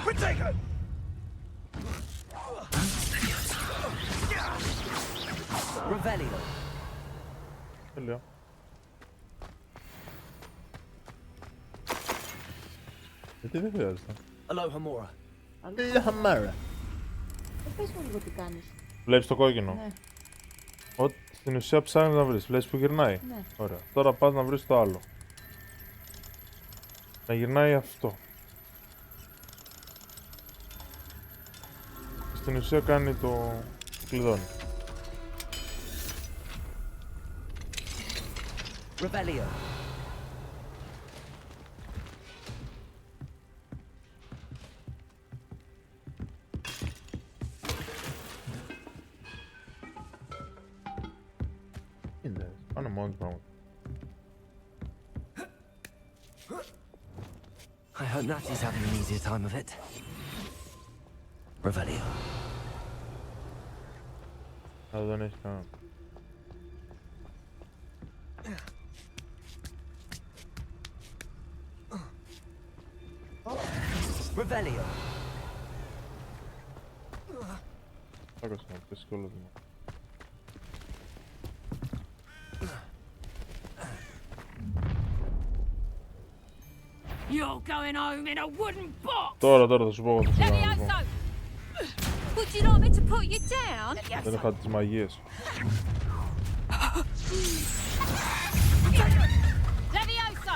Protego! Revelio. Τέλεια. Γιατί δεν χρειάζεται. Aloha Mora. Λαχαμάρα. Πες μου λίγο τι κάνεις. Βλέπεις το κόκκινο. Ναι. Ότι στην ουσία ψάχνεις να βρεις. Βλέπεις που γυρνάει. Ναι. Ωραία. Τώρα πας να βρεις το άλλο. Να γυρνάει αυτό. Στην ουσία κάνει το κλειδώνει. Revelio. Είναι. Πάνε μόνοι πράγματα. I hope Natty's having an easier time of it. Revelio. Αλλά δεν έχει κανένα. Revelio. Άκουσα να πεις και όλο το. You're going home in a wooden box! Τώρα θα σου πω εγώ θα σου κάνω λοιπόν. Would you like me to put you down? Δεν είχα τις μαγείες. Levioso!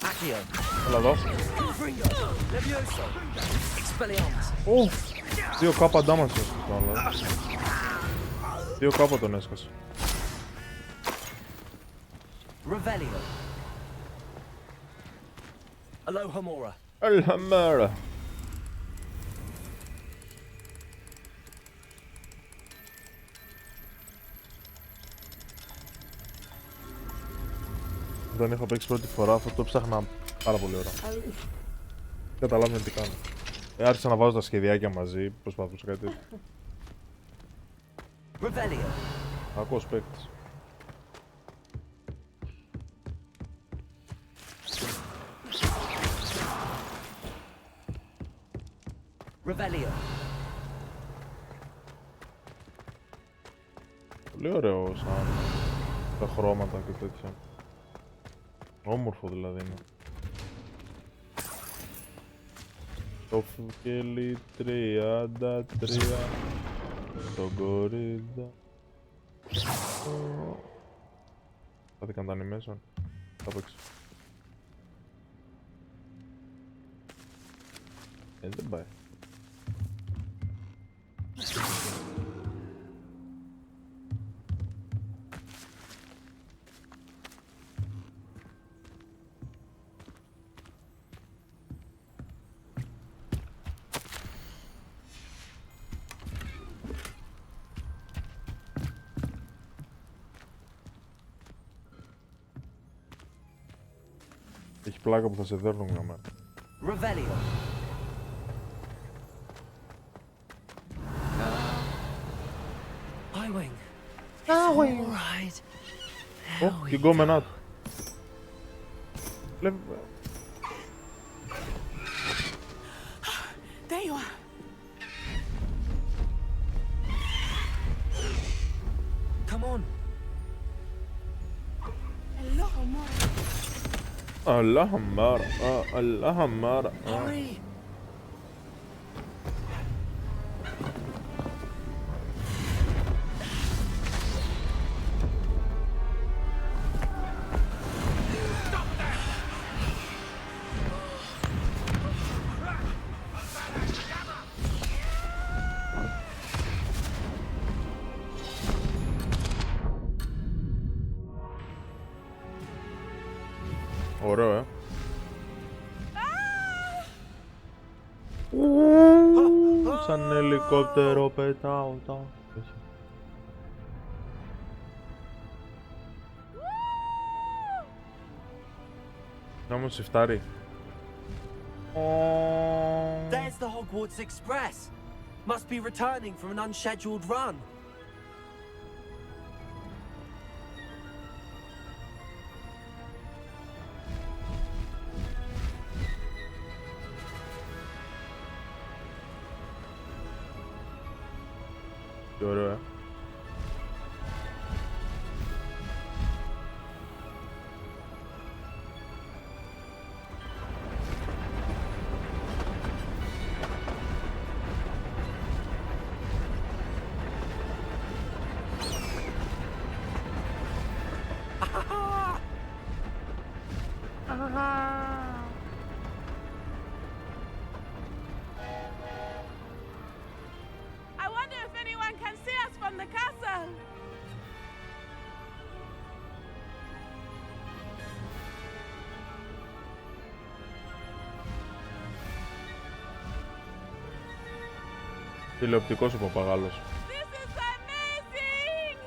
Accio. Έλα εδώ. Fringo. Levioso. Expelliarmus. Ου, 2 κάπα ντάμας έσκασε το άλλο. 2 κάπα τον έσκασε. Revelio. Alohomora. Έλα μέρα. Όταν είχα παίξει πρώτη φορά αυτό το ψάχνα πάρα πολύ ώρα. Καταλάβαινε τι κάνω. Άρχισα να βάζω τα σχεδιάκια μαζί, προσπαθούσα κάτι τέτοιο. Revelio. Κακός παίκτης. Revelio. Πολύ ωραίο σαν τα χρώματα και τέτοια. Όμορφο δηλαδή είναι. Το φουκέλι 33 τον κορίδα. Χάθηκαν τα animation. Θα παίξω. Δεν πάει. Έχει πλάκα που θα σε δέρνουν για μένα. Revelio. Highwing. Highwing. Right. Ω, την κόμενά του. Βλέπει... There you are. Come on. Hello, Mora. Allah Mara, Allah Mara. Hurry. Ωραίο, σαν ελικόπτερο πετάω τα... Να μου σιφτάρει. There's the Hogwarts Express. Must be returning from an unscheduled run. Τι ωραίο, I wonder if anyone can see us from the castle. Τηλεοπτικός ο παπαγάλος. This is amazing!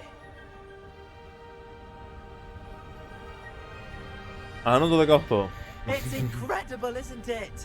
Άνω το 18. It's incredible, isn't it?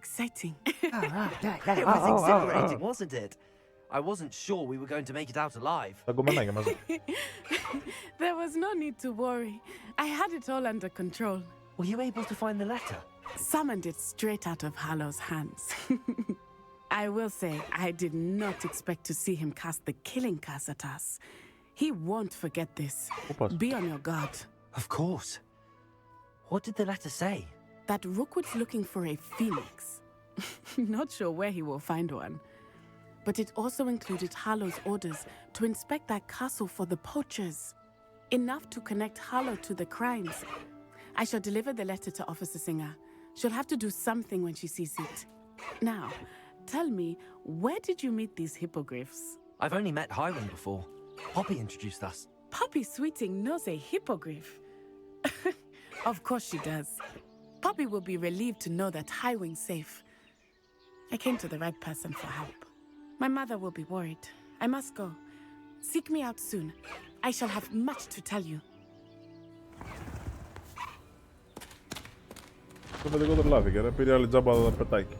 exciting. It was exhilarating, wasn't it? I wasn't sure we were going to make it out alive. Τα κομμενάκια μαζί. There was no need to worry. I had it all under control. Were you able to find the letter? Summoned it straight out of Harlow's hands. I will say, I did not expect to see him cast the killing curse at us. He won't forget this. Be on your guard. Of course. What did the letter say? That Rookwood's looking for a phoenix. Not sure where he will find one. But it also included Harlow's orders to inspect that castle for the poachers. Enough to connect Harlow to the crimes. I shall deliver the letter to Officer Singer. She'll have to do something when she sees it. Now, tell me, where did you meet these hippogriffs? I've only met Highwind before. Poppy introduced us. Poppy Sweeting knows a hippogriff. Of course she does. Poppy will be relieved to know that Highwing's safe. I came to the right person for help. My mother will be worried. I must go. Seek me out soon. I shall have much to tell you. Το παιδικό τρελάθηκε ρε, πήρε άλλη τζάμπα το πετάκι.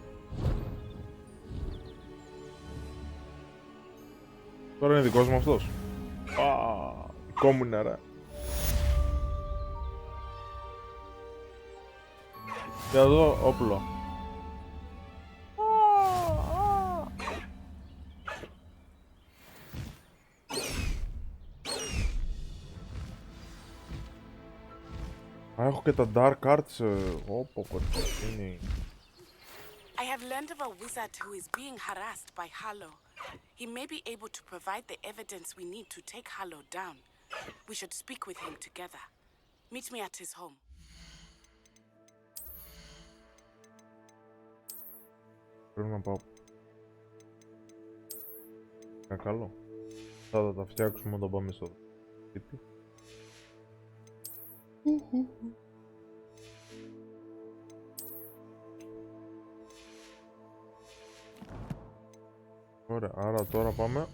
Τώρα είναι δικός μου αυτός. Δικό μου είναι ρε. Και εδώ όπλο. Έχω και τα dark arts. Όπο κορτσίνη. I have learned of a wizard who is being harassed by Harlow. He may be able to provide the evidence we need to take Harlow down. We should speak with him together. Meet me at his home. Πρέπει να πάω. Καλό. Θα τα φτιάξουμε όταν πάμε στο σπίτι. Ωραία, άρα τώρα πάμε.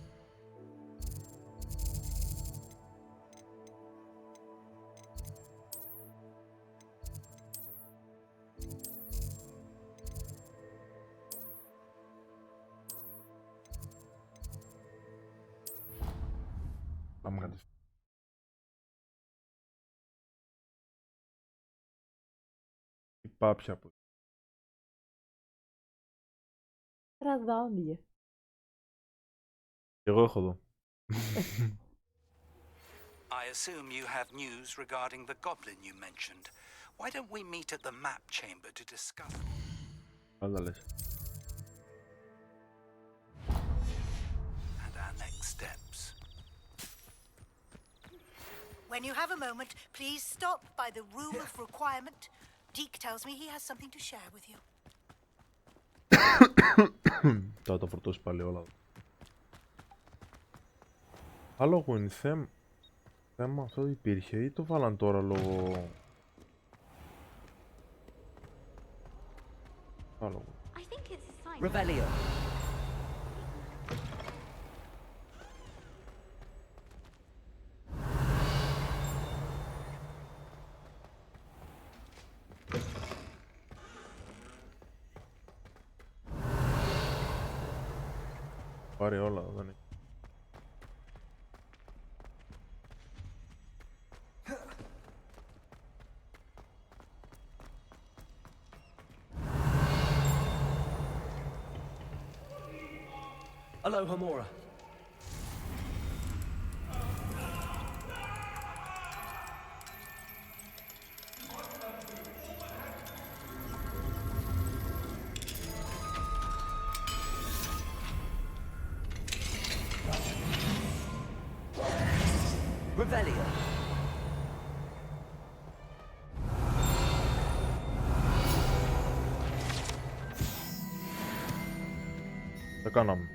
Πάμε κατευθείαν. Η πάπια που... Τραδόνια. Εγώ έχω εδώ. I assume you have news regarding the goblin you mentioned. Why don't we meet at the map chamber to discuss? Πάντα λες. And our next steps. When you have a moment, please stop by the room of requirement. Deke tells me he has something to share with you. Θα το φορτώσει πάλι όλα. Halloween θέμα αυτό υπήρχε ή το βάλαν τώρα λόγω... Halloween. Rebellion. Πάρει όλα, δεν είναι. Hello, Hamora. Rebellion. Τα κάναμε.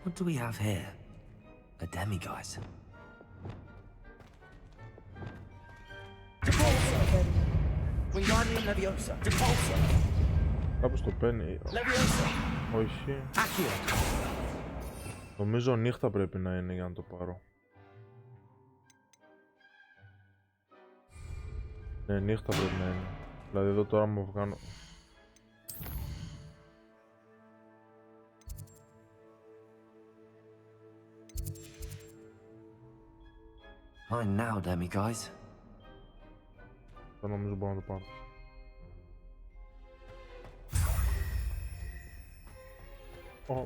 What do we have here? A demiguise. Depulso! Wingardium Leviosa! Depulso! Κάπως το παίρνει. Leviosa! Όχι. Accio! Νομίζω νύχτα πρέπει να είναι για να το πάρω. Ναι, νύχτα πρέπει να είναι. Δηλαδή εδώ τώρα μου βγάνω... Fine now, demiguise. Δεν νομίζω μπορώ να το πάρω. Oh.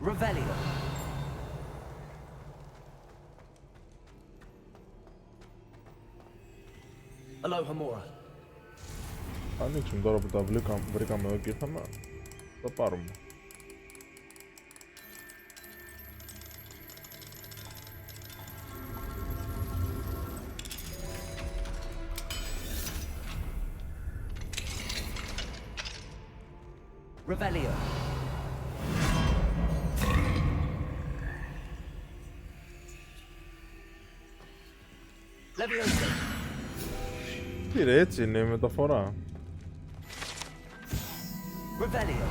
Revelio. Aloha Mora. Ανοίξουμε τώρα που τα βρήκαμε εδώ και ήρθαμε. Θα πάρουμε. Revelio. Leviosa. Τι ρε, έτσι είναι η μεταφορά. Revelio.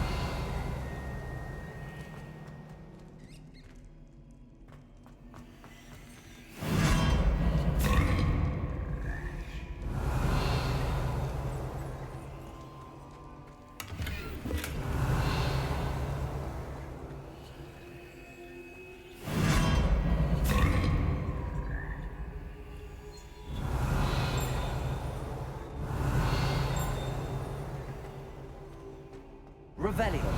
Revelio.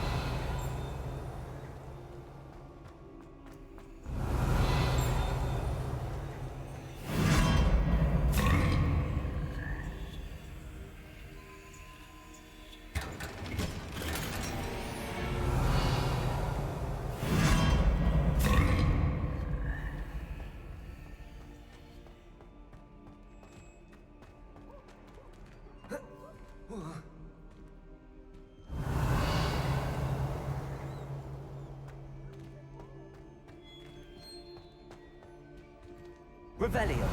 Revelio.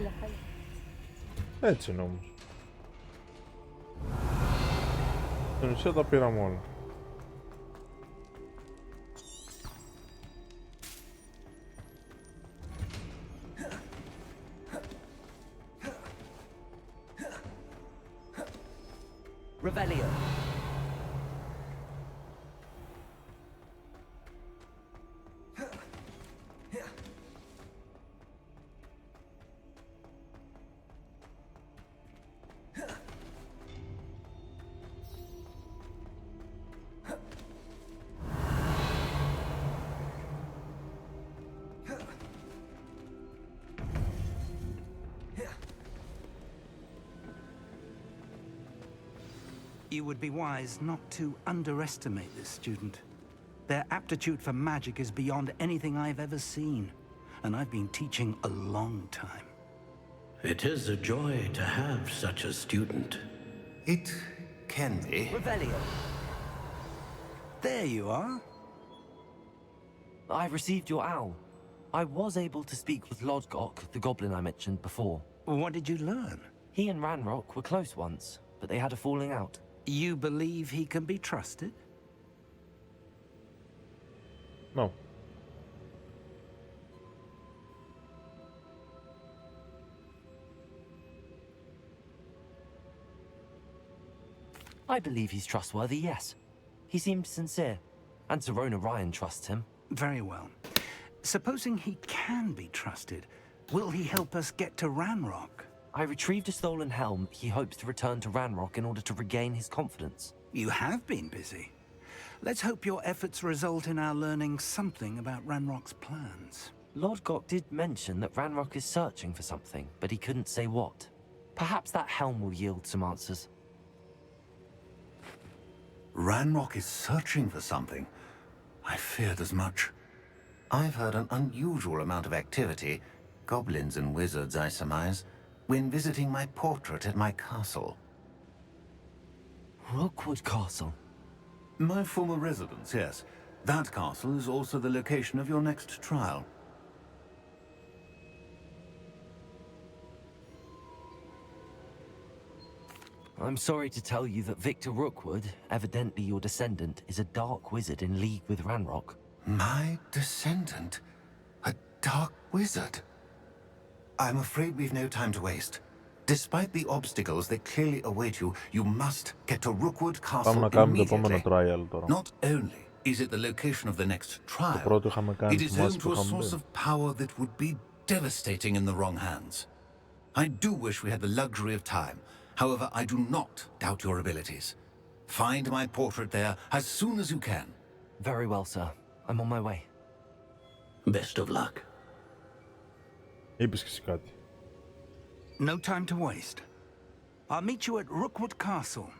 Χάλια. Έτσι είναι όμως. Στην ουσία τα πήραμε όλα. Revelio. You would be wise not to underestimate this student. Their aptitude for magic is beyond anything I've ever seen, and I've been teaching a long time. It is a joy to have such a student. It can be. Revelio. There you are. I received your owl. I was able to speak with Lodgok, the goblin I mentioned before. What did you learn? He and Ranrock were close once, but they had a falling out. You believe he can be trusted? No. I believe he's trustworthy, yes. He seemed sincere, and Serona Ryan trusts him. Very well. Supposing he can be trusted, will he help us get to Ranrock? I retrieved a stolen helm. He hopes to return to Ranrock in order to regain his confidence. You have been busy. Let's hope your efforts result in our learning something about Ranrock's plans. Lodgok did mention that Ranrock is searching for something, but he couldn't say what. Perhaps that helm will yield some answers. Ranrock is searching for something. I feared as much. I've heard an unusual amount of activity, goblins and wizards, I surmise, when visiting my portrait at my castle. Rookwood Castle. My former residence, yes. That castle is also the location of your next trial. I'm sorry to tell you that Victor Rookwood, evidently your descendant, is a dark wizard in league with Ranrock. My descendant? A dark wizard? I'm afraid we've no time to waste. Despite the obstacles that clearly await you, you must get to Rookwood Castle immediately. Not only is it the location of the next trial, it is home to a source of power that would be devastating in the wrong hands. I do wish we had the luxury of time. However, I do not doubt your abilities. Find my portrait there as soon as you can. Very well, sir. I'm on my way. Best of luck. Είπες και εσύ κάτι. No time to waste. I'll meet you at Rookwood Castle.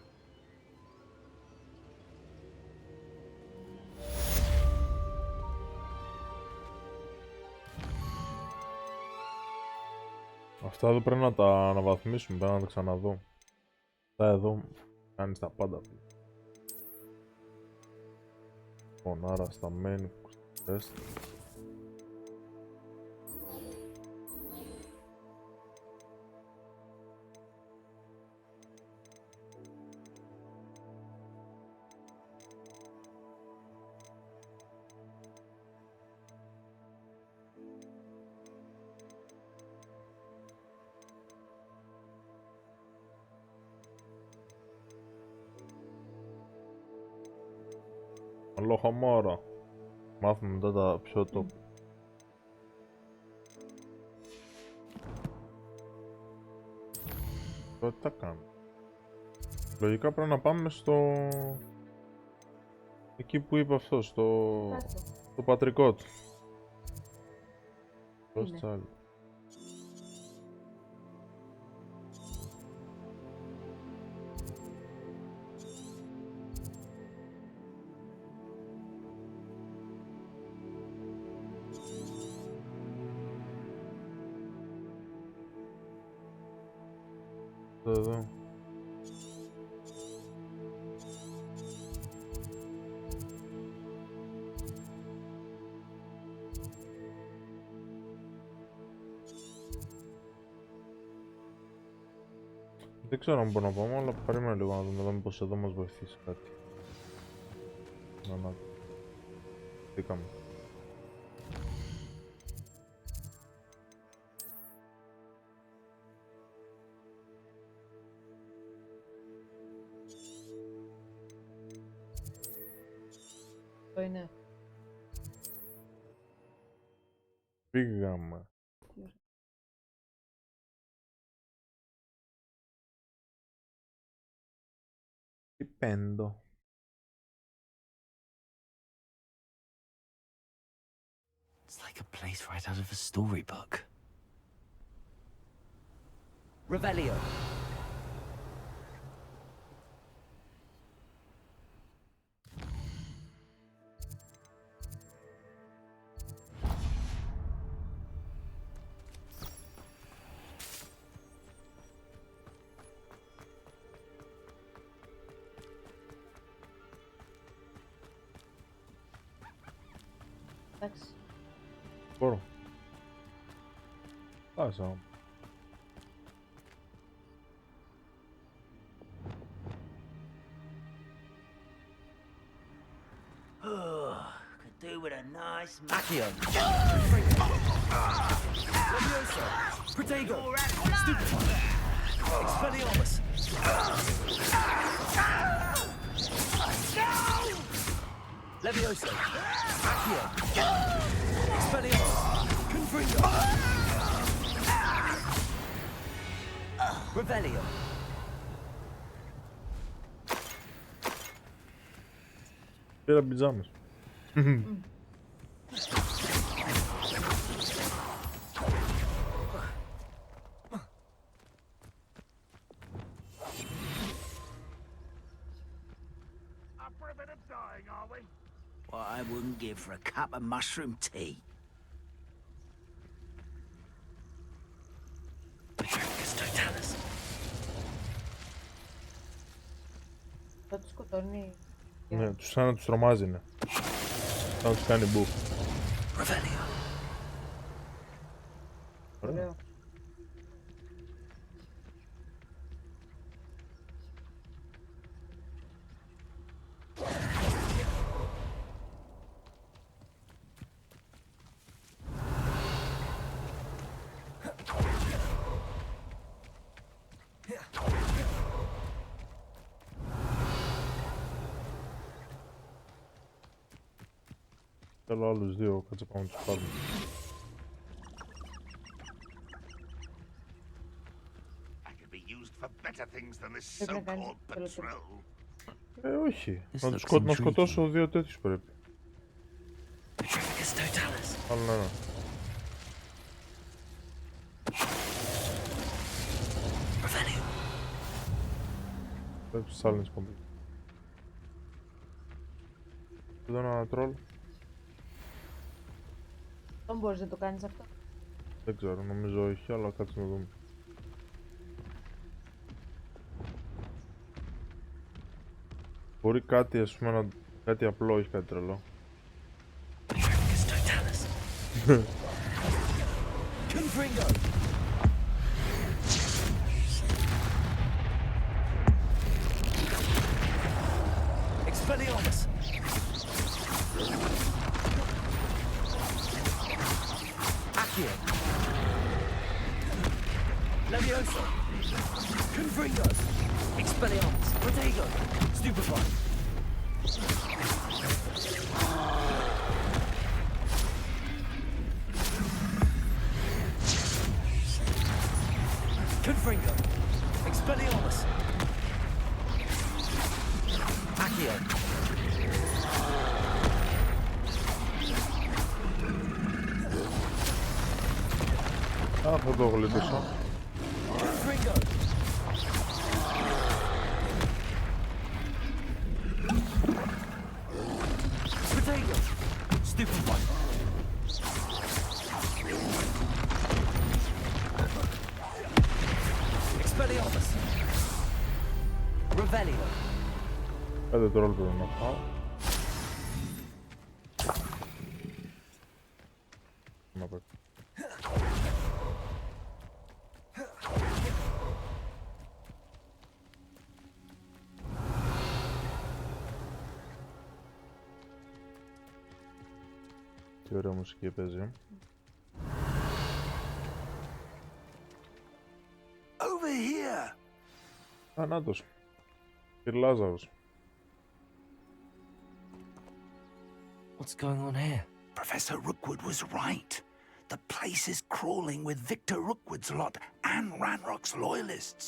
Αυτά εδώ πρέπει να τα αναβαθμίσουμε, πρέπει να τα ξαναδώ. Αυτά εδώ κάνεις τα πάντα. Λοιπόν, άρα στα main test. Αλόχα μάθουμε μετά τα πιο top. Τώρα τι θα κάνουμε. Λογικά πρέπει να πάμε στο... εκεί που είπε αυτό, στο πατρικό του. Πώς τσάλι. Εδώ. Δεν ξέρω αν μπορώ να πάμε, αλλά περίμενε λίγο να δούμε εδώ μήπως εδώ μας βοηθήσει κάτι. Να δίκαμε. Είναι. Πήγαμε. Dipendo. It's like a place right out of a storybook. Revelio. Εντάξει. Μπορώ. Πάσα. Could do with a nice Accio. Levioso. Protego. Stupefy. Expelliarmus. Levioso. Accio. Expelliarmus. Confringo. Revelio. Πήρα πιτζάμες. What I wouldn't give for a cup of mushroom tea. Θα τους σκοτώνει. Ναι, σαν να τους τρομάζει είναι. Σαν να τους κάνει μπουφ. Ωραία. Θέλω άλλους δύο, κάτσε πάμε να τους πάρουμε. Όχι. Να σκοτώσω δύο τέτοιους πρέπει. Άλλο ένα. Πρέπει silence complete. Εδώ ένα τρόλ. Δεν μπορείς να το κάνεις αυτό. Δεν ξέρω, νομίζω όχι, αλλά κάτσε να δούμε. Μπορεί κάτι, ας πούμε, κάτι απλό, όχι κάτι τρελό. Leviosa! Confringo! Expelliarmus! Protego! Stupefy! Confringo! Expelliarmus! Accio! Θα το γλίτωσα. Κάτι τρόλ πρέπει να πάω. Να πάω. Τι ωραία μουσική παίζει. Over here! Νάτος. Κυρλάζαρος. What's going on here? Professor Rookwood was right. The place is crawling with Victor Rookwood's lot and Ranrock's loyalists.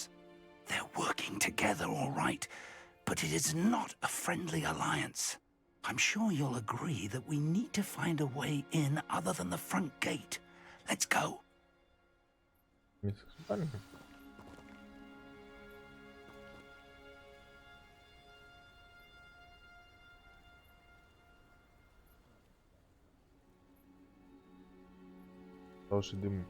They're working together all right, but it is not a friendly alliance. I'm sure you'll agree that we need to find a way in other than the front gate. Let's go. Το CD μου.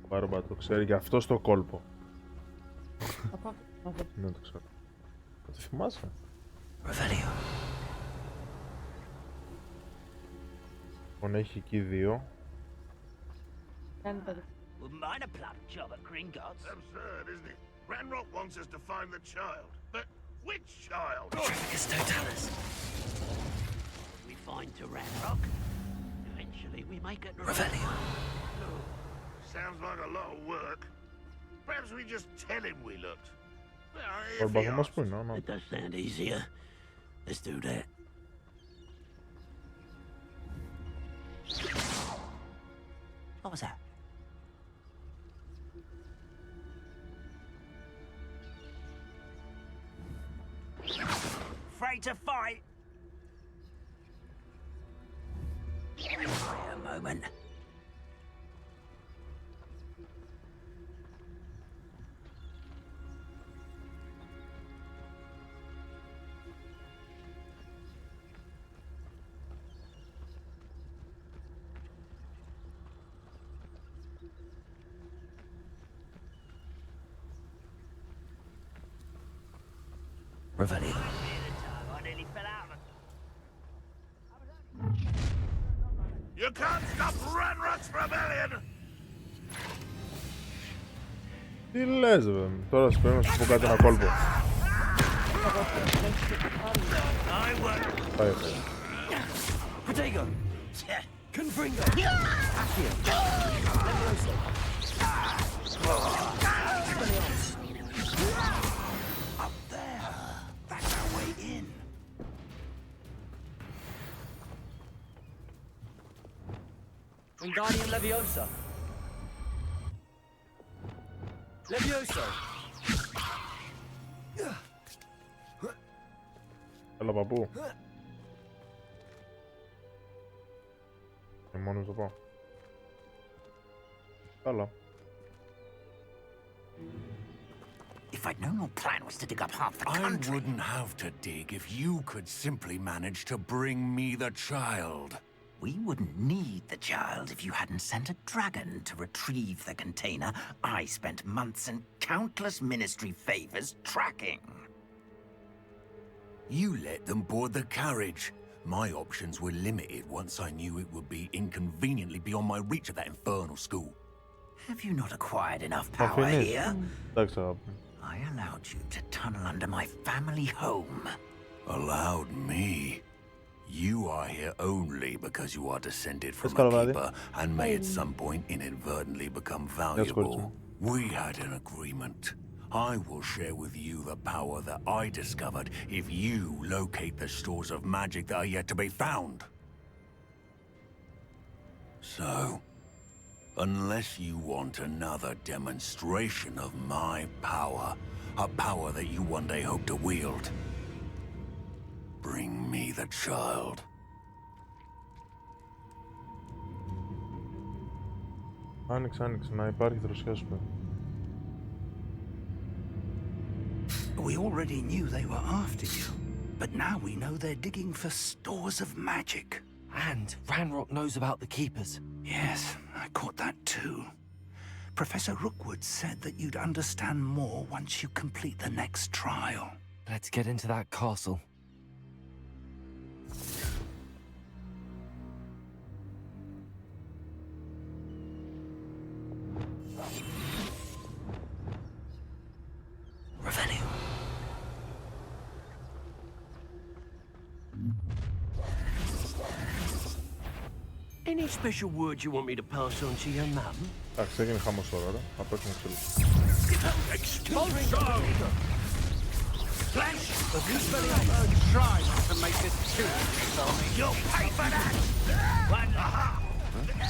Ο Μπάρμπα το ξέρει γι' αυτό στο κόλπο. Δεν το ξέρω. Θα το θυμάσαι. Λοιπόν, έχει εκεί δύο. Wouldn't mind a plum job at Gringotts. Absurd, isn't it? Ranrock wants us to find the child. But which child? We find to Ranrock. Eventually we make it to Revelio. Sounds like a lot of work. Perhaps we just tell him we looked. It does sound easier. Let's do that. What was that? Afraid to fight? Wait a moment. Revelio. You can't stop Ranrock's rebellion! Τι λες βέβαια, τώρα σου πρέπει να σου πω κάτι ένα κόλπο. Πάει. Protego! Confringo! Accio! Up there! That's our way in! Wingardium Leviosa! Levioso! Έλα παππού. Και μόνος το πάω. Καλά. If I'd known your plan was to dig up half the country... I wouldn't have to dig if you could simply manage to bring me the child. We wouldn't need the child if you hadn't sent a dragon to retrieve the container I spent months and countless ministry favors tracking. You let them board the carriage. My options were limited once I knew it would be inconveniently beyond my reach of that infernal school. Have you not acquired enough power here? I allowed you to tunnel under my family home. Allowed me? You are here only because you are descended from a keeper and may at some point inadvertently become valuable. We had an agreement. I will share with you the power that I discovered if you locate the stores of magic that are yet to be found. So, unless you want another demonstration of my power, a power that you one day hope to wield, bring me the child. Άνοιξε, να υπάρχει δροσιά σου πέρα. We already knew they were after you, but now we know they're digging for stores of magic. And Ranrock knows about the Keepers. Yes, I caught that too. Professor Rookwood said that you'd understand more once you complete the next trial. Let's get into that castle. Revelio. Any special words you want me to pass on to your mum? Εντάξει, έγινε χαμός τώρα, ρε. Θα παίξουμε ξύλο. Flash! Try not to make this too easy for me. You'll pay for that!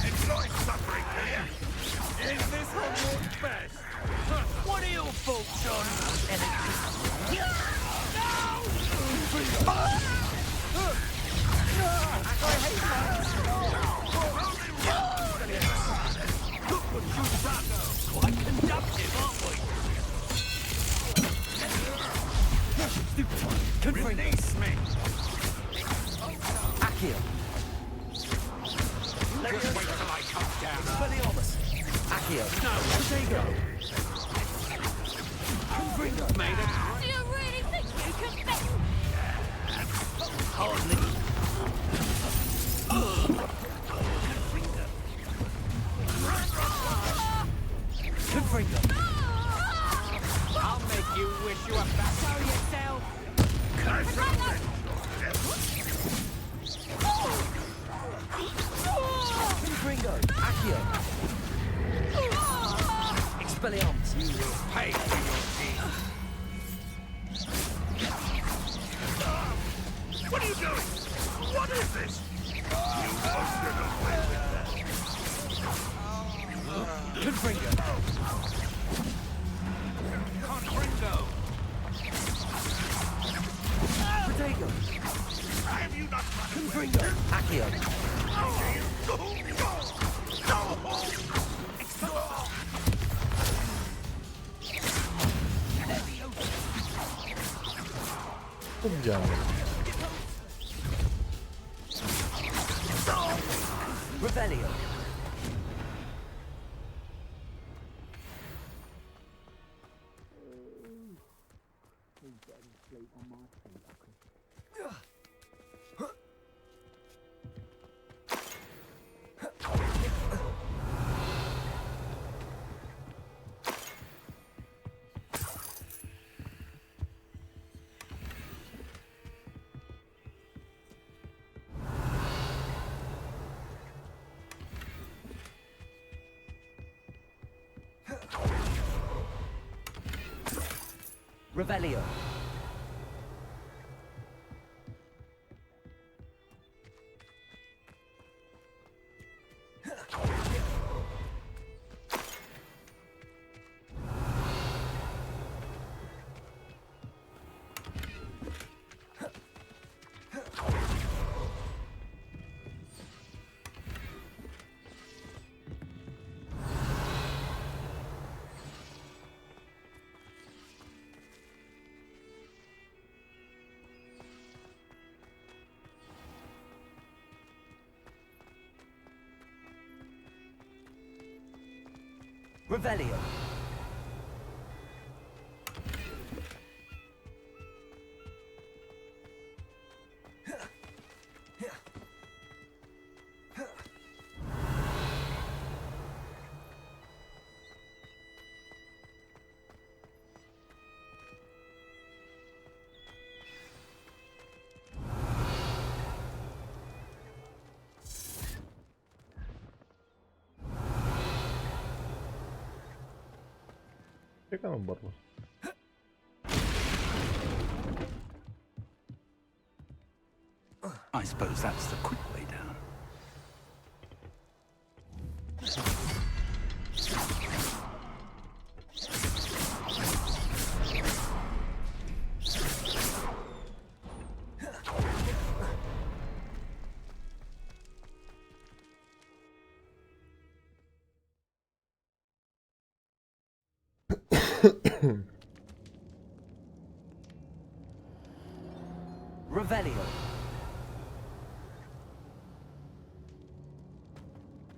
Enjoy suffering, do you? Is this Hogwarts best? What are your thoughts on Quite conductive, aren't we? Stupid one. Release me. Accio. Just wait till I come down. Expelliarmus. Accio. No, Protego. Confringo. Made it. Do you really think you can bet? Hardly. Confringo. I'll make you wish you were back. Show yourself. Confringo. Accio. Expelliarmus. You will pay for your deed. What are you doing? What is this? You must get away with that. Confringo. Confringo. Protego. Have you not run Confringo. Accio. Revelio. plate on my plate, okay? Revelio. Revelio. Τι έκανα ο Μπάρμπας? I suppose that's the quick way down. Revelio.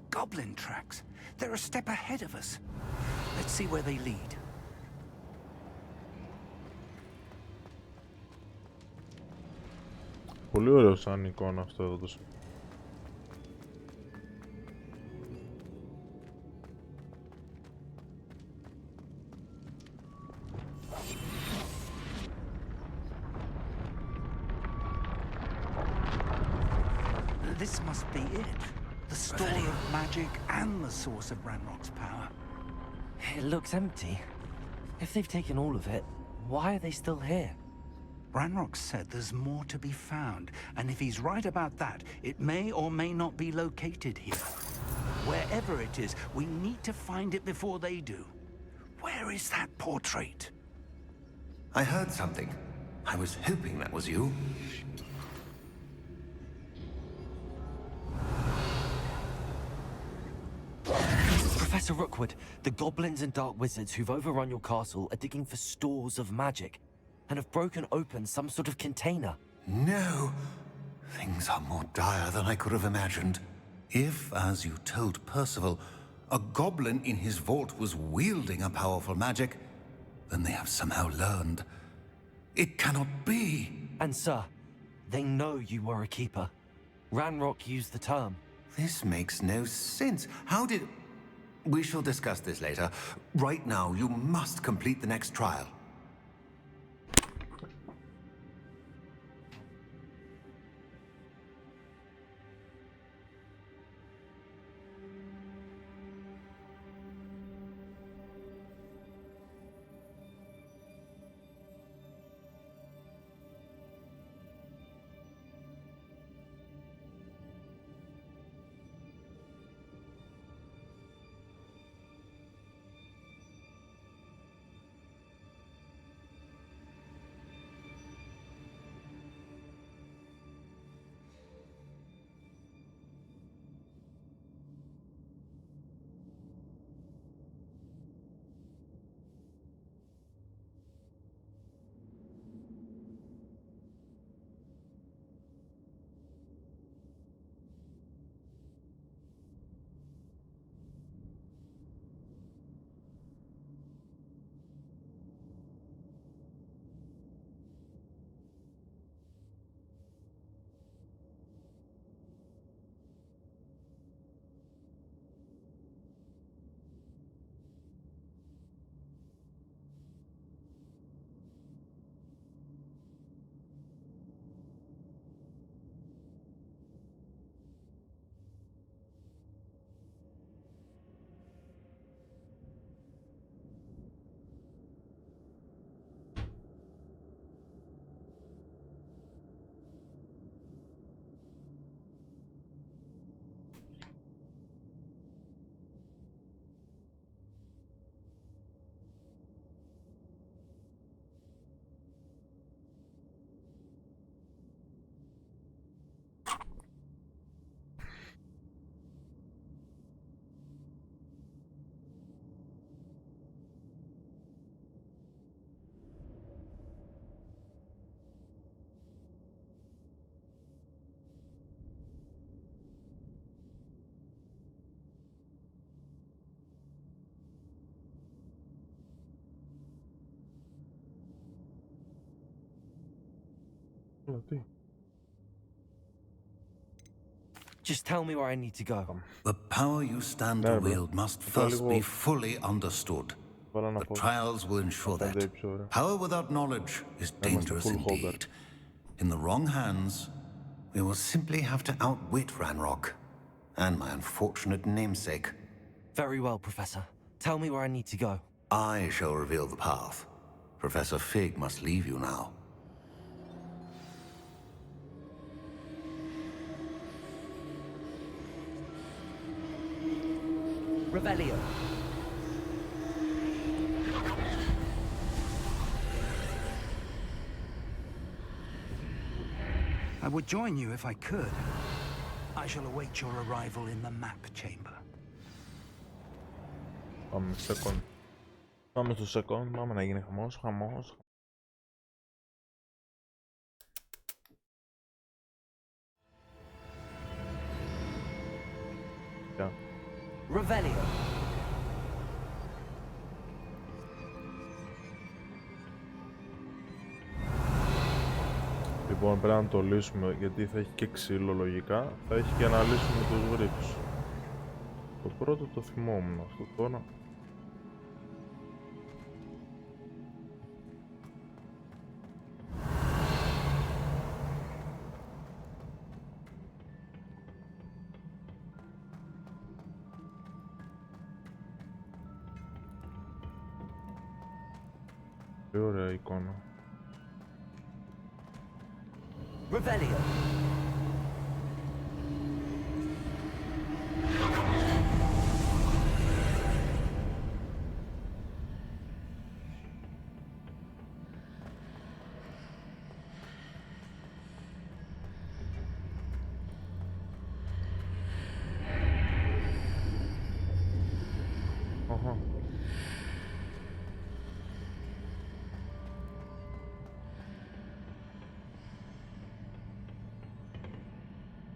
Goblin tracks. They're a step ahead of us. Let's see where they lead. Πολύ ωραίο σαν εικόνα αυτό εδώ το σημείο. This must be it. The store of magic and the source of Ranrock's power. It looks empty. If they've taken all of it, why are they still here? Ranrock said there's more to be found, and if he's right about that, it may or may not be located here. Wherever it is, we need to find it before they do. Where is that portrait? I heard something. I was hoping that was you. Professor Rookwood, the goblins and dark wizards who've overrun your castle are digging for stores of magic and have broken open some sort of container. No! Things are more dire than I could have imagined. If, as you told Percival, a goblin in his vault was wielding a powerful magic, then they have somehow learned. It cannot be! And sir, they know you were a keeper. Ranrock used the term. This makes no sense. How did... We shall discuss this later. Right now, you must complete the next trial. Just tell me where I need to go. The power you stand to wield must first be fully understood. The trials will ensure that. Power without knowledge is dangerous indeed. In the wrong hands, we will simply have to outwit Ranrock and my unfortunate namesake. Very well, Professor. Tell me where I need to go. I shall reveal the path. Professor Fig must leave you now. Revelio. I would join you if I could. I shall await your arrival in the map chamber. Πάμε second. Πάμε στο second, πάμε να γίνει χαμός. Revelio. Λοιπόν, πρέπει να το λύσουμε γιατί θα έχει και ξύλο λογικά. Θα έχει και να λύσουμε τους γρίφους. Το πρώτο το θυμόμουν, αυτό τώρα. Τι ωραία εικόνα. Revelio.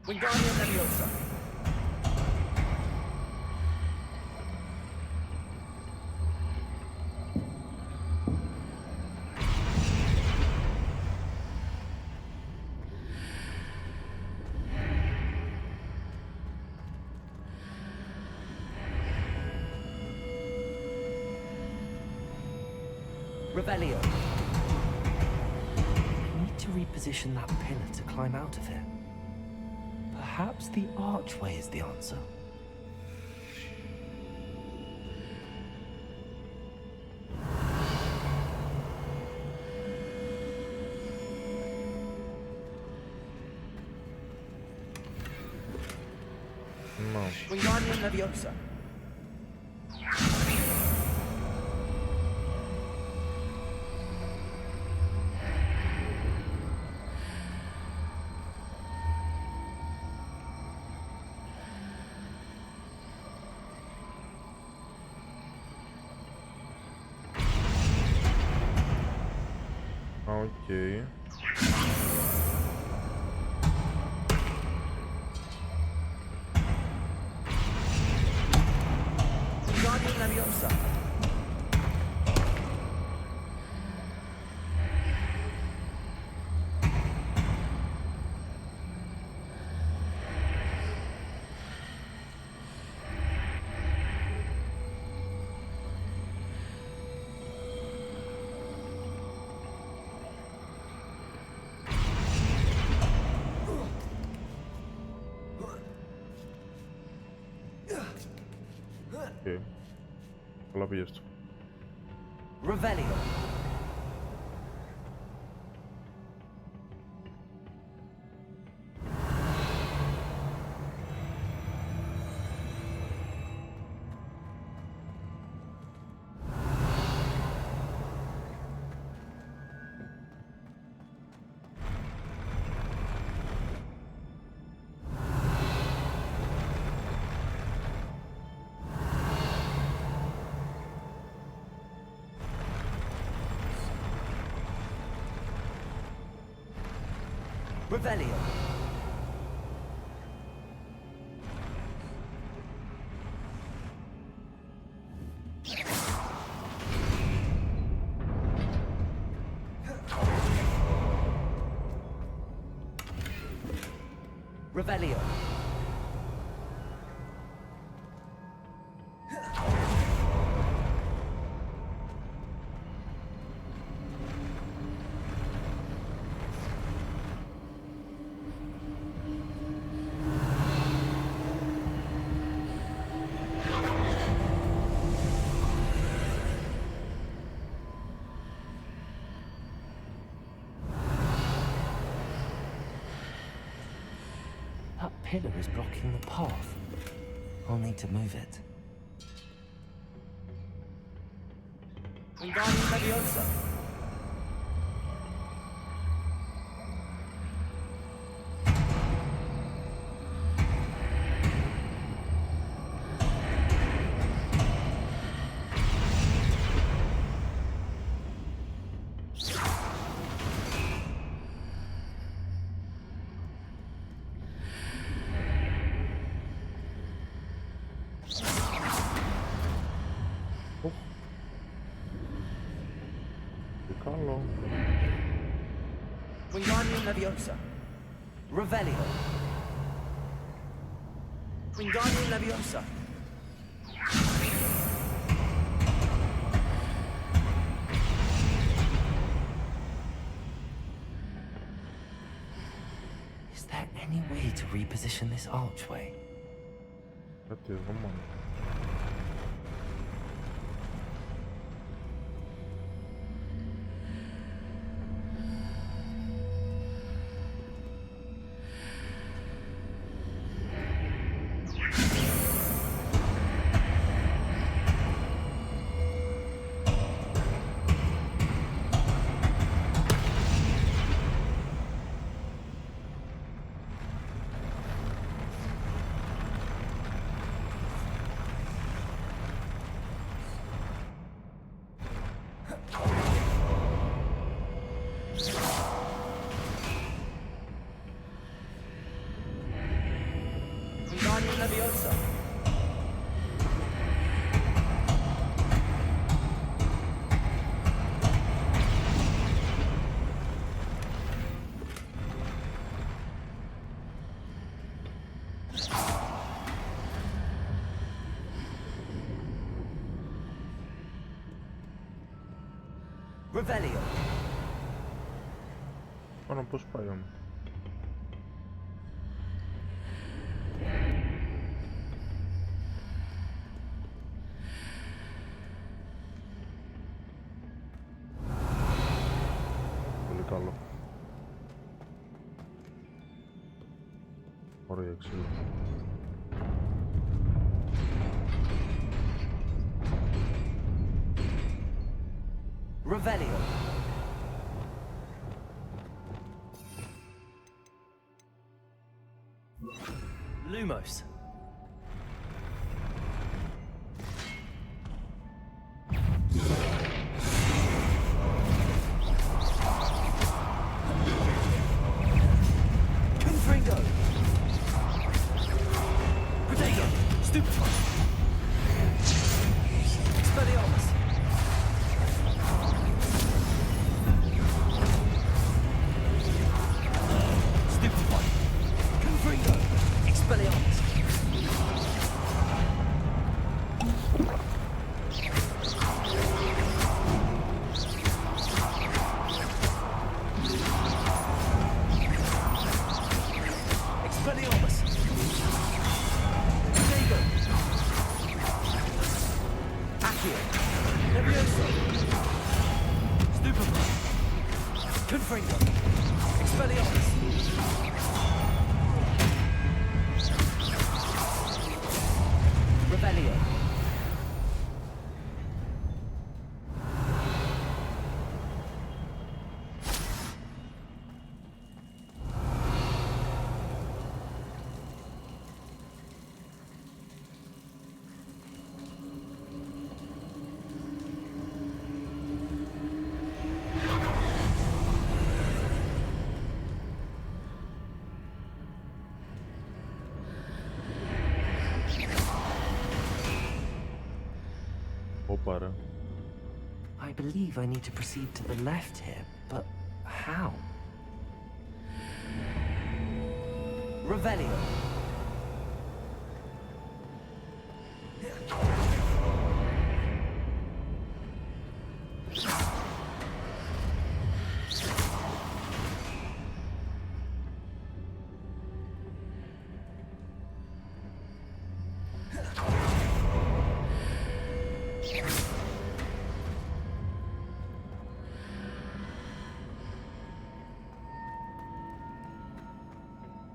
Wingardium Leviosa. Revelio. Need to reposition that pillar to climb out of here. Perhaps the archway is the answer. No. Wingardium Leviosa. Okay. Wingardium Leviosa. Okay. Καλά πήγες του. Revelio. Revelio. Revelio. That pillar is blocking the path. I'll need to move it. Wingardium Leviosa. Καλό. Wingardium Leviosa. Revelio. Wingardium Leviosa. Is there any way to reposition this archway? Κάτι εδώ μόνο. Wingardium Leviosa. Revelio. Πάνω πώς πάει όμως. Πολύ καλό. Ωραία ξύλο. Revelio. Lumos. Confringo. Protego. Stupefy. Expelliarmus. Stupefy. Confringo. Expelliarmus. Expelliarmus. Protego. Accio. Levioso. Stupefy. Confringo. Expelliarmus. Revelio. Όπαρα. I believe I need to proceed to the left here, but how? Revelio.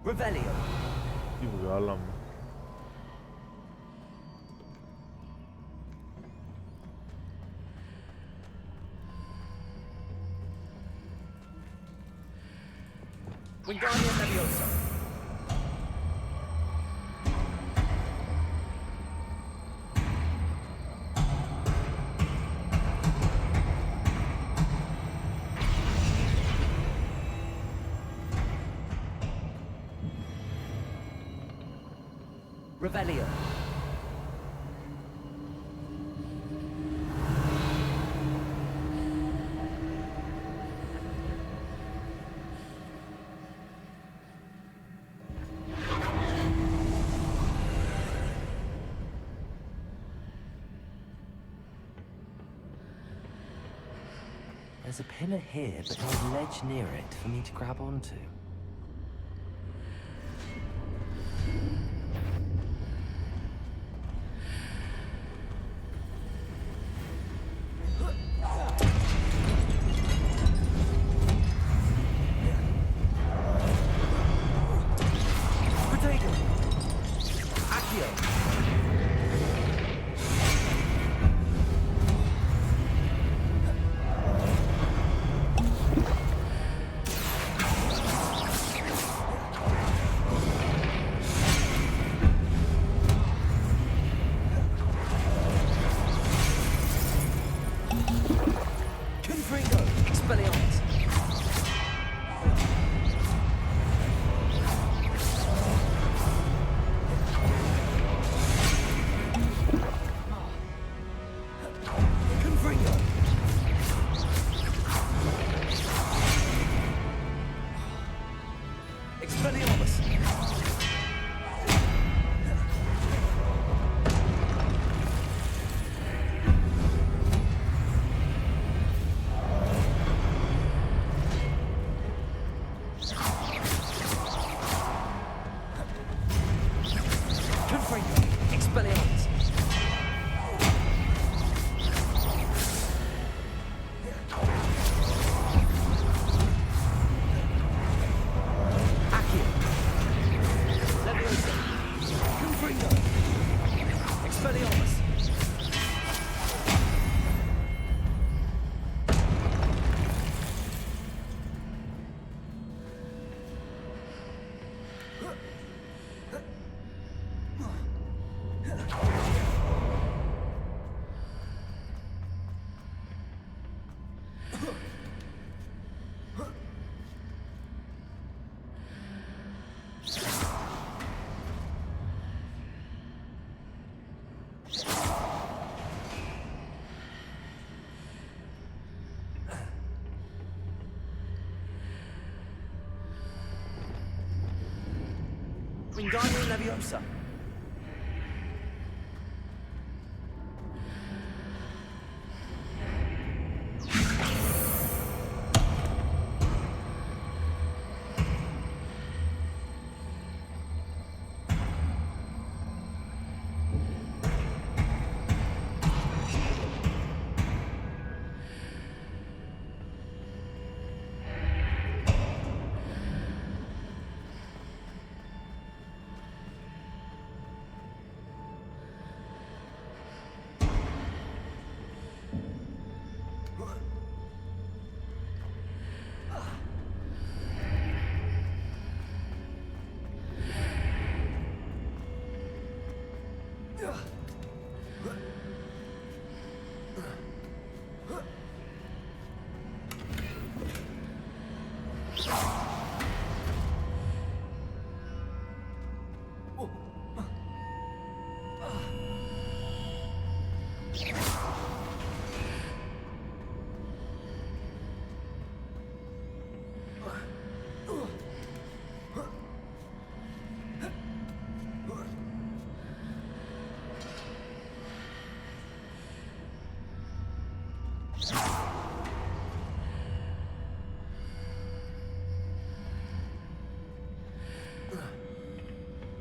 Revelio. Τι βγάλαμε. Wingardium Leviosa. Revelio. There's a pillar here, but no ledge near it for me to grab onto. Potato. Accio. Confringo. Expelliarmus. Confringo. Expelliarmus. Confringo. Expelliarmus. Accio. Leviosa. Confringo. Expelliarmus. Wingardium Leviosa.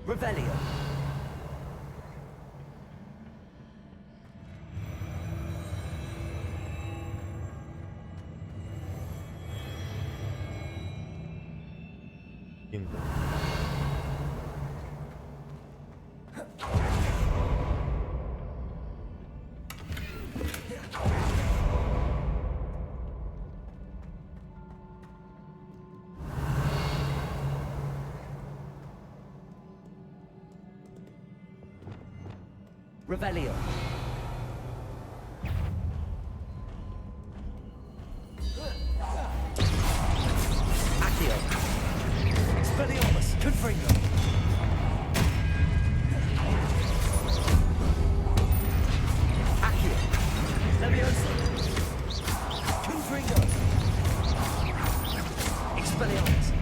Revelio. Bingo. Revelio. Accio. Expelliarmus. Confringo. Accio. Leviosa. Confringo. Expelliarmus.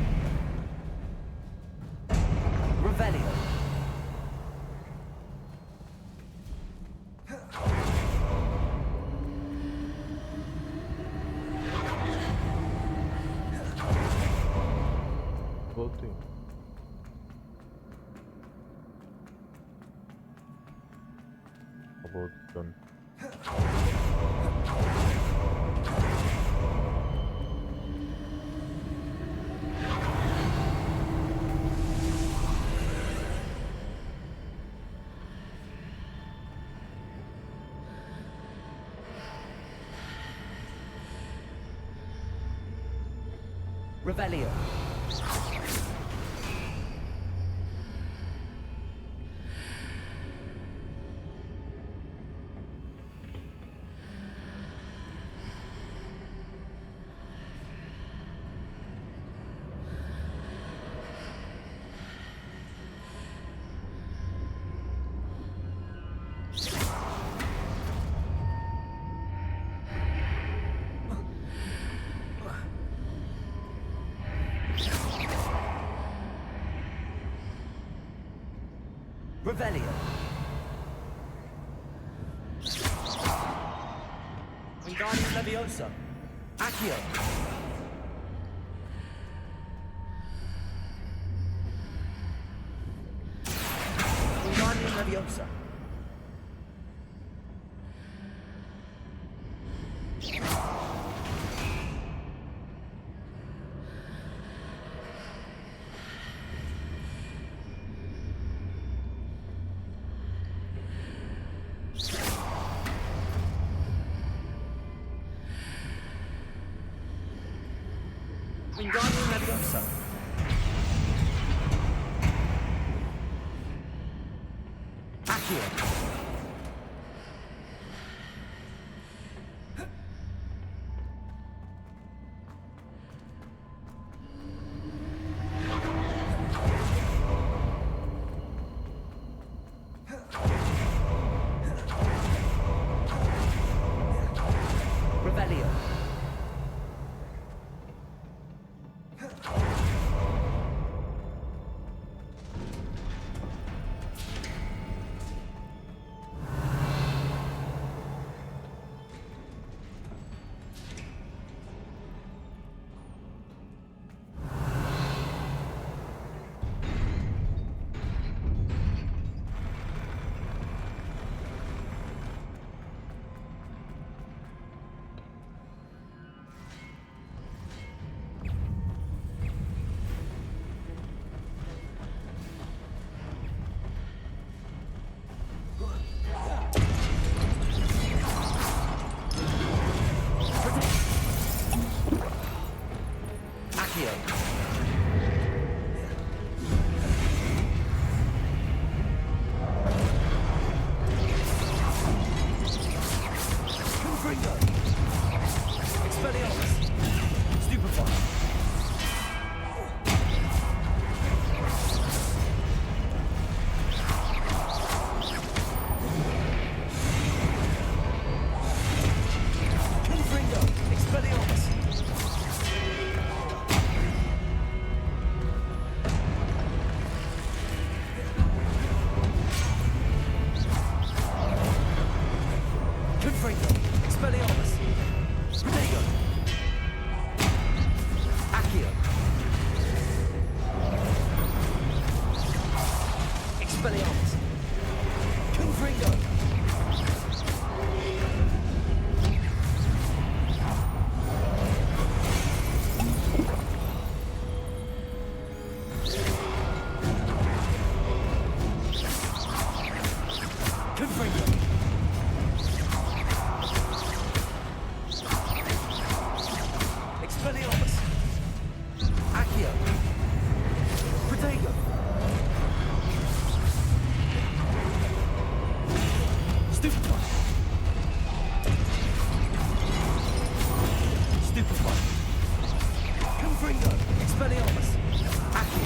Revelio. Voting. About done. Revelio. Revelio. Wingardium Leviosa. Accio. Wingardium Leviosa. Wingardium Leviosa. Accio. Revelio. Expelliarmus! Accio! Protego! Stupefy! Stupefy! Confringo! Expelliarmus! Accio!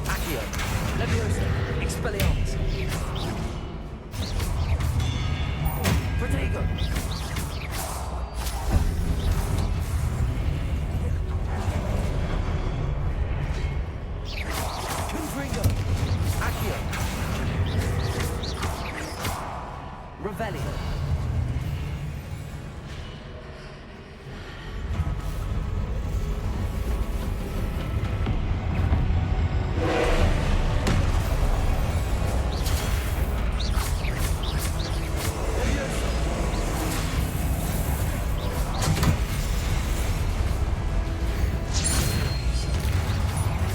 Accio! Leviosa! Expelliarmus! Protego! Confringo! Accio! Revelio!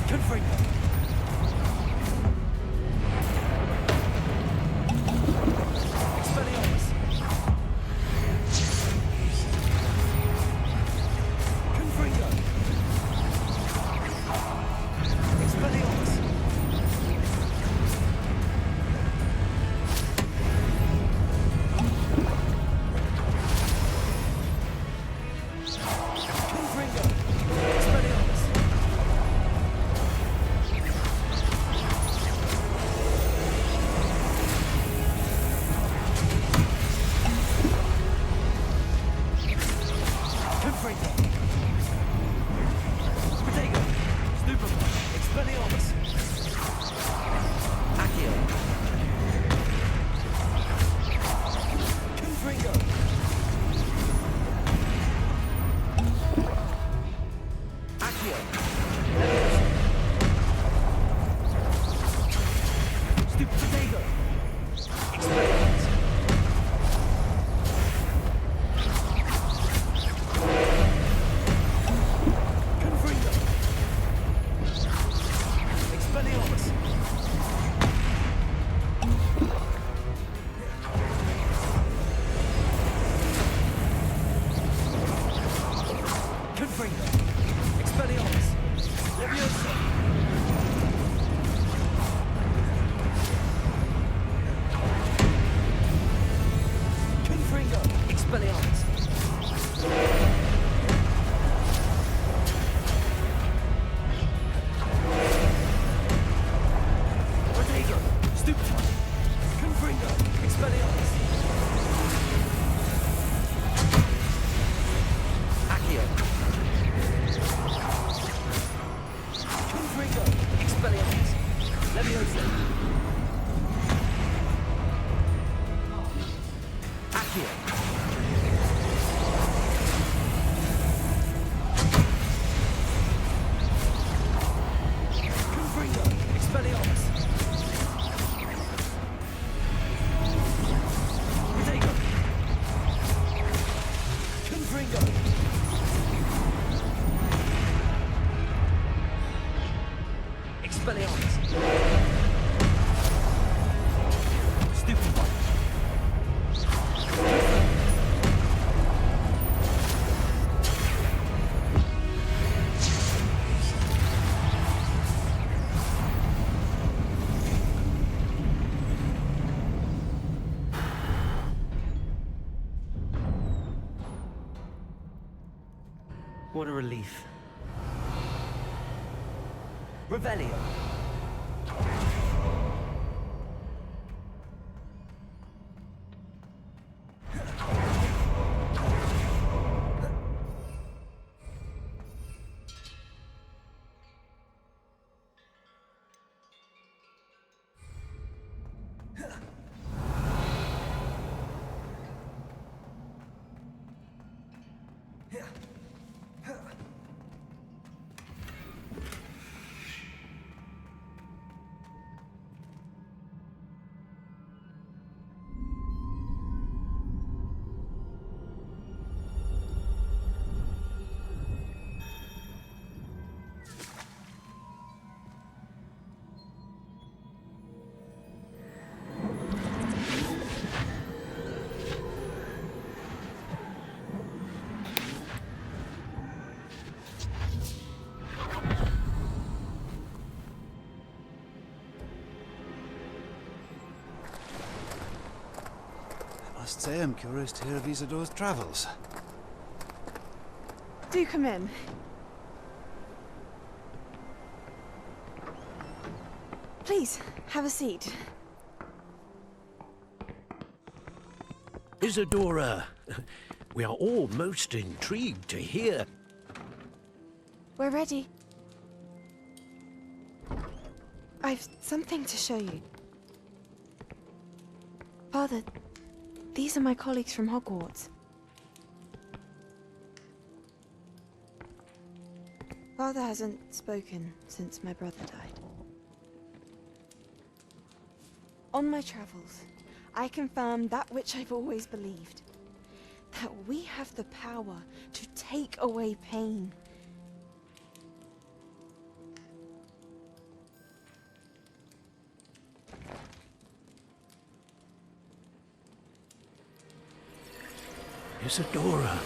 Confringo! Expelliarmus! Confringo! Expelliarmus! Confringo! Expelliarmus! Confringo! Protego! Stupefy! Expelliarmus! Accio! Confringo! Accio! Leviosa! Protego! Expelliarmus! Confringo! Expelliarmus! Confringo! Expelliarmus! Leviosa! Confringo! Expelliarmus! Protego! Stupefy! Confringo! Expelliarmus! Accio! Confringo! Expelliarmus! Leviosa! Accio! Confringo! Expelliarmus! Protego! Confringo! Expelliarmus! Stupefy! What a relief. Revelio! say I'm curious to hear of Isadore's travels. Do come in. Please, have a seat. Isadora, we are all most intrigued to hear. We're ready. I've something to show you. Father, these are my colleagues from Hogwarts. Father hasn't spoken since my brother died. On my travels, I confirmed that which I've always believed. That we have the power to take away pain. Isadora.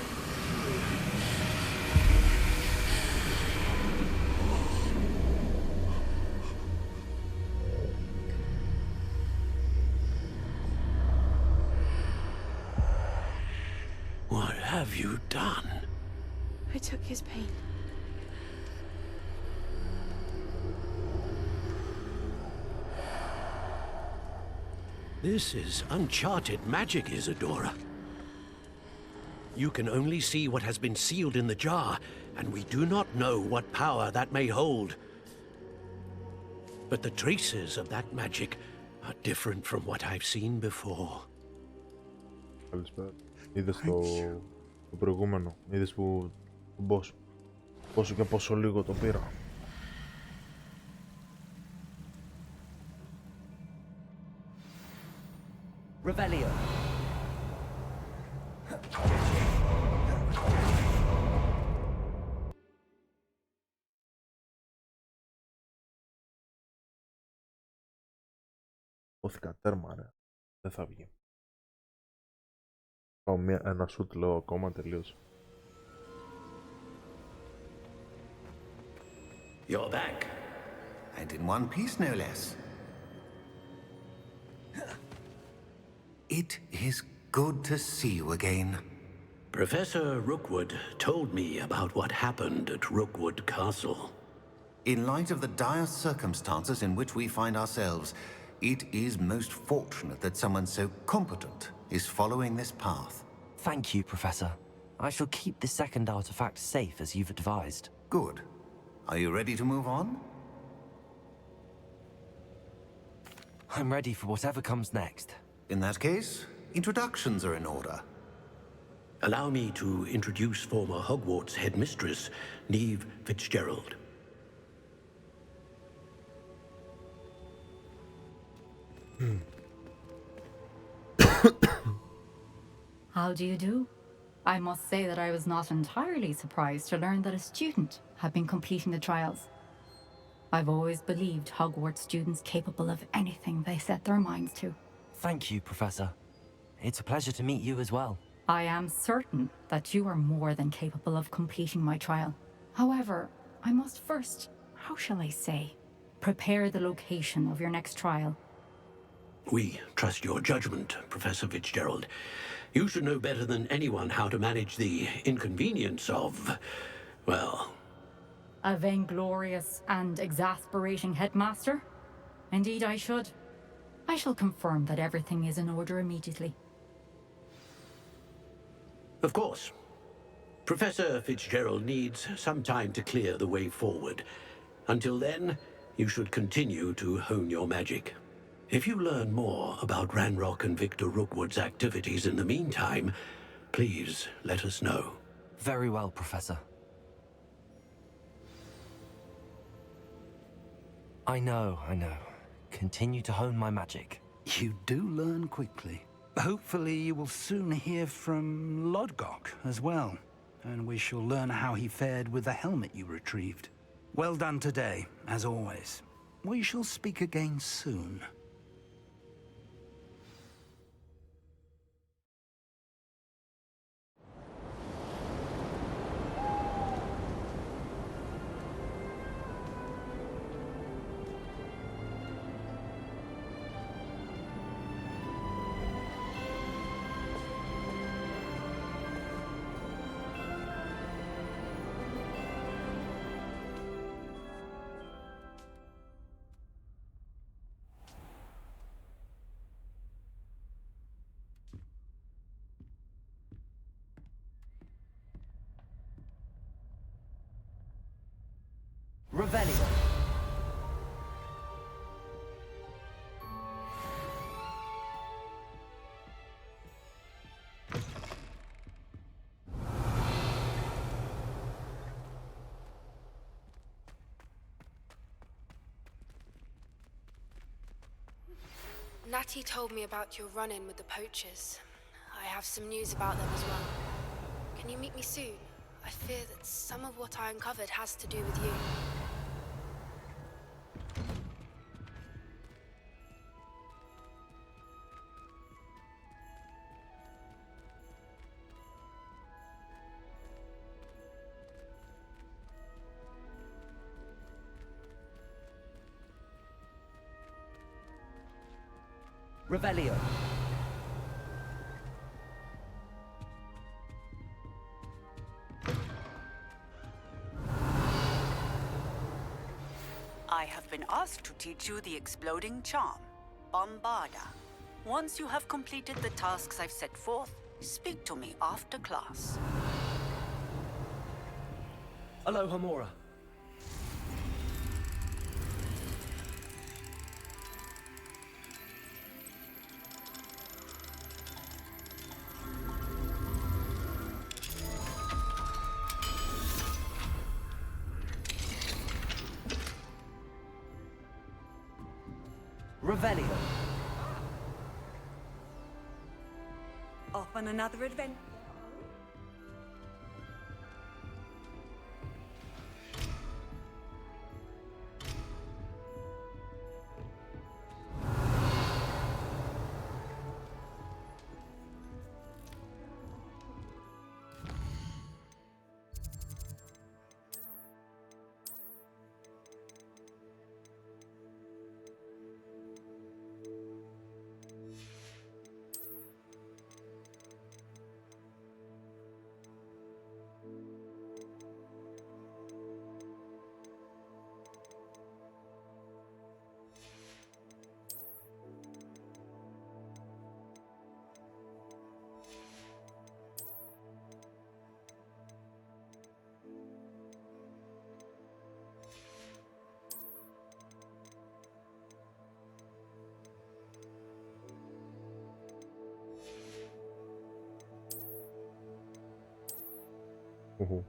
What have you done? I took his pain. This is uncharted magic, Isadora. You can only see what has been sealed in the jar, and we do not know what power that may hold. But the traces of that magic are different from what I've seen before. Καλησπέρα. Είδες το προηγούμενο. Είδες που πόσο και πόσο λίγο το πήρα. Revelio. Πόθηκα τέρμα, ρε. Δεν θα βγει. Πάω ένα σουτ λέω ακόμα, τελείωσε. You're back. And in one piece, no less. It is good to see you again. Professor Rookwood told me about what happened at Rookwood Castle. In light of the dire circumstances in which we find ourselves, it is most fortunate that someone so competent is following this path. Thank you, Professor. I shall keep the second artifact safe as you've advised. Good. Are you ready to move on? I'm ready for whatever comes next. In that case, introductions are in order. Allow me to introduce former Hogwarts headmistress, Neve Fitzgerald. How do you do? I must say that I was not entirely surprised to learn that a student had been completing the trials. I've always believed Hogwarts students capable of anything they set their minds to. Thank you, Professor. It's a pleasure to meet you as well. I am certain that you are more than capable of completing my trial. However, I must first, how shall I say, prepare the location of your next trial. We trust your judgment, Professor Fitzgerald. You should know better than anyone how to manage the inconvenience of, well... A vainglorious and exasperating headmaster? Indeed I should. I shall confirm that everything is in order immediately. Of course. Professor Fitzgerald needs some time to clear the way forward. Until then, you should continue to hone your magic. If you learn more about Ranrock and Victor Rookwood's activities in the meantime, please let us know. Very well, Professor. I know. Continue to hone my magic. You do learn quickly. Hopefully you will soon hear from Lodgok as well, and we shall learn how he fared with the helmet you retrieved. Well done today, as always. We shall speak again soon. Revelio. Natty told me about your run-in with the poachers. I have some news about them as well. Can you meet me soon? I fear that some of what I uncovered has to do with you. Revelio. I have been asked to teach you the exploding charm, Bombarda. Once you have completed the tasks I've set forth, speak to me after class. Alohomora. Revelio. Off on another adventure. Oho.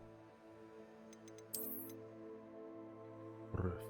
Röf.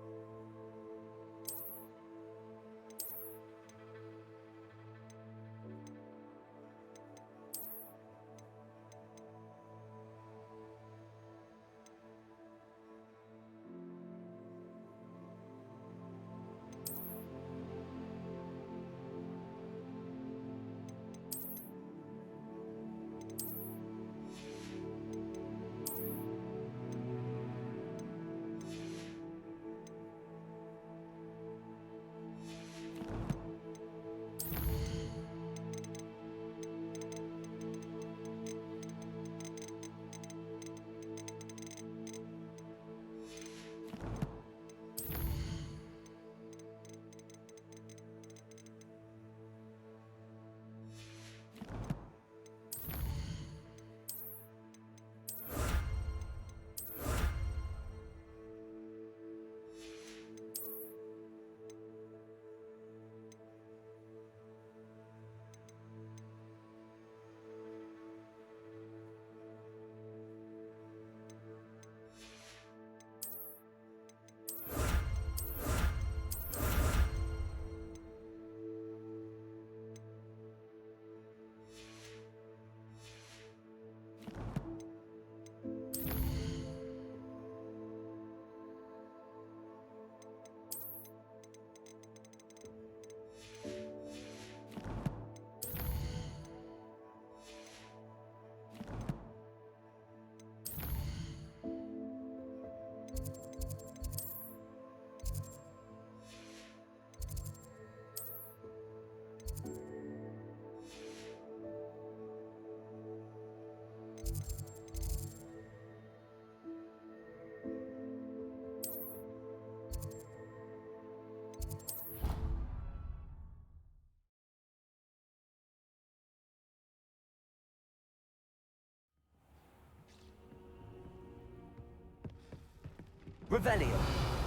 Revelio.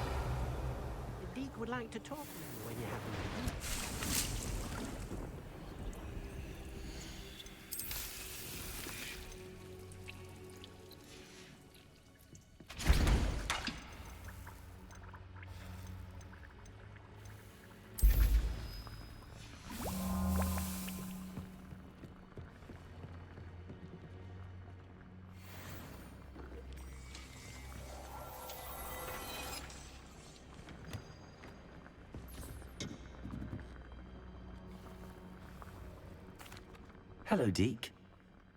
would like to talk to you when you have a moment. Hello, Deke.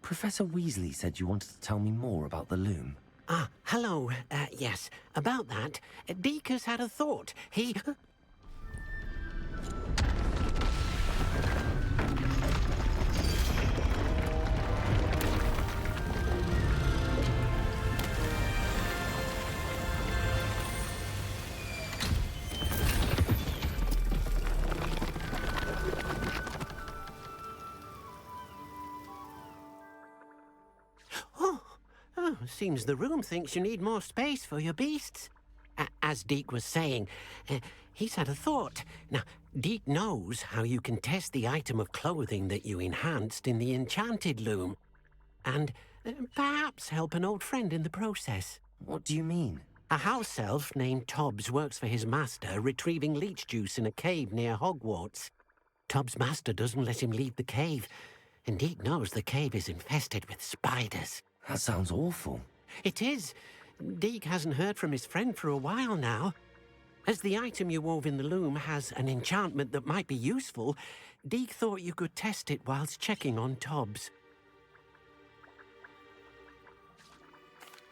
Professor Weasley said you wanted to tell me more about the loom. Ah, hello. Yes, about that, Deke has had a thought. He... Oh, seems the room thinks you need more space for your beasts. As Deke was saying, he's had a thought. Now, Deke knows how you can test the item of clothing that you enhanced in the enchanted loom, and perhaps help an old friend in the process. What do you mean? A house elf named Tobbs works for his master, retrieving leech juice in a cave near Hogwarts. Tobbs' master doesn't let him leave the cave, and Deke knows the cave is infested with spiders. That sounds awful. It is. Deke hasn't heard from his friend for a while now. As the item you wove in the loom has an enchantment that might be useful, Deke thought you could test it whilst checking on Tobbs.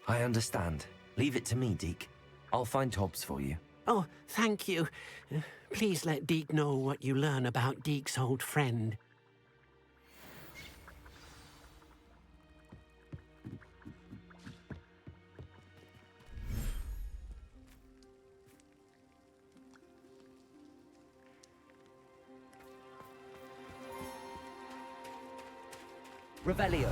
I understand. Leave it to me, Deke. I'll find Tobbs for you. Oh, thank you. Please let Deke know what you learn about Deke's old friend. Revelio.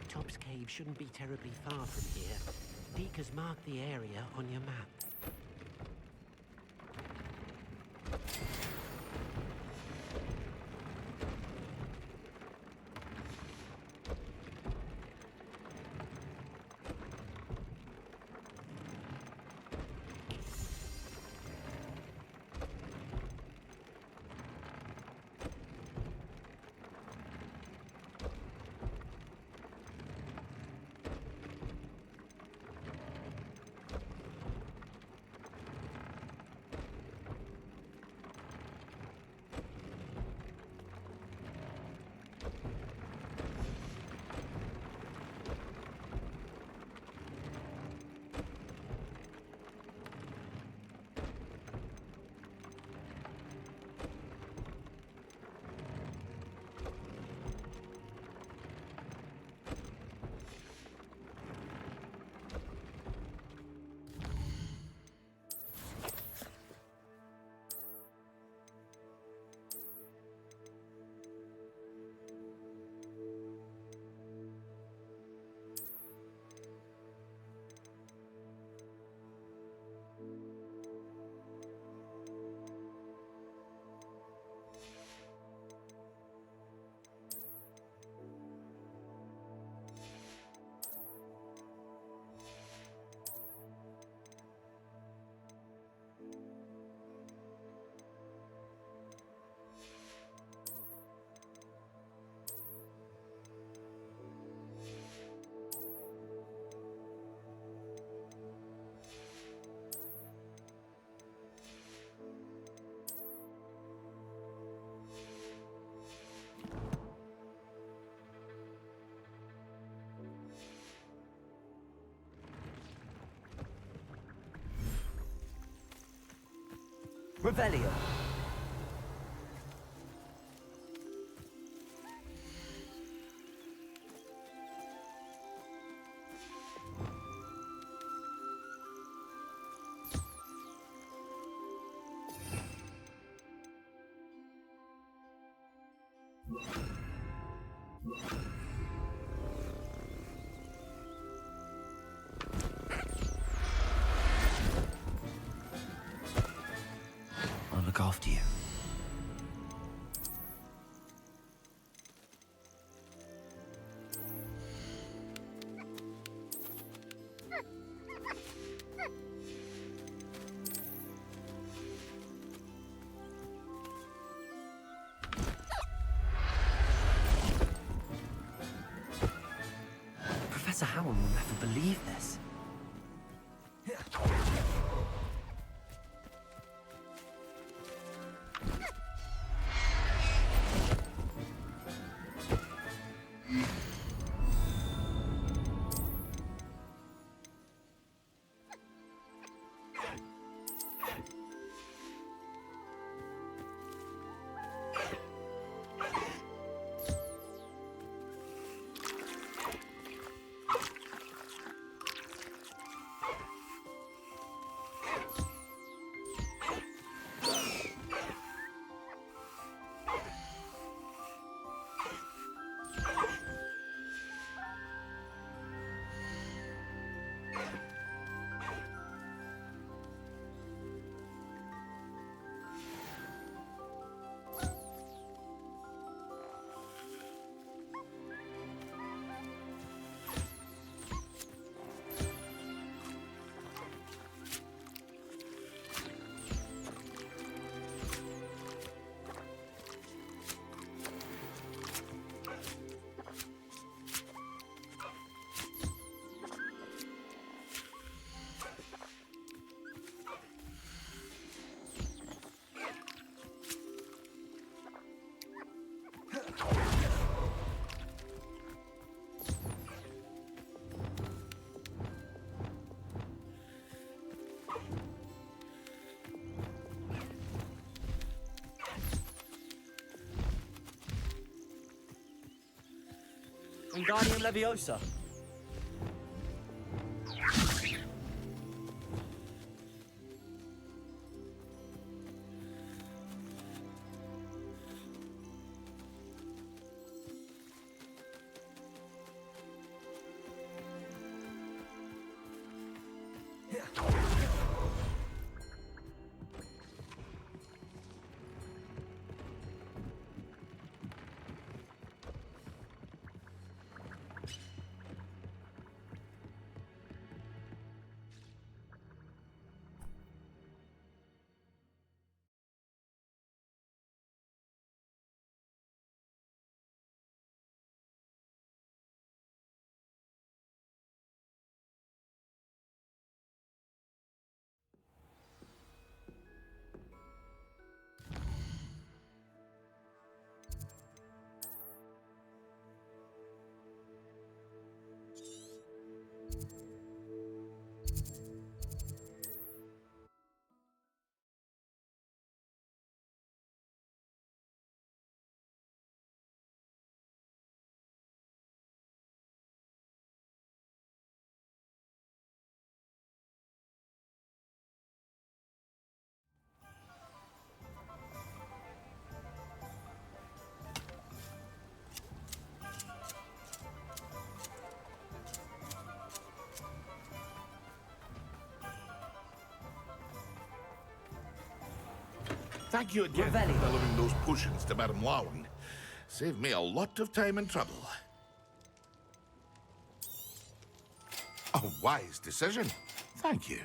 Tobbs Cave shouldn't be terribly far from here. Deke has marked the area on your map. Revelio. I'll look after you. Professor Howell will never believe this. Wingardium Leviosa. Thank you again for delivering those potions to Madame Lowen. Saved me a lot of time and trouble. A wise decision. Thank you.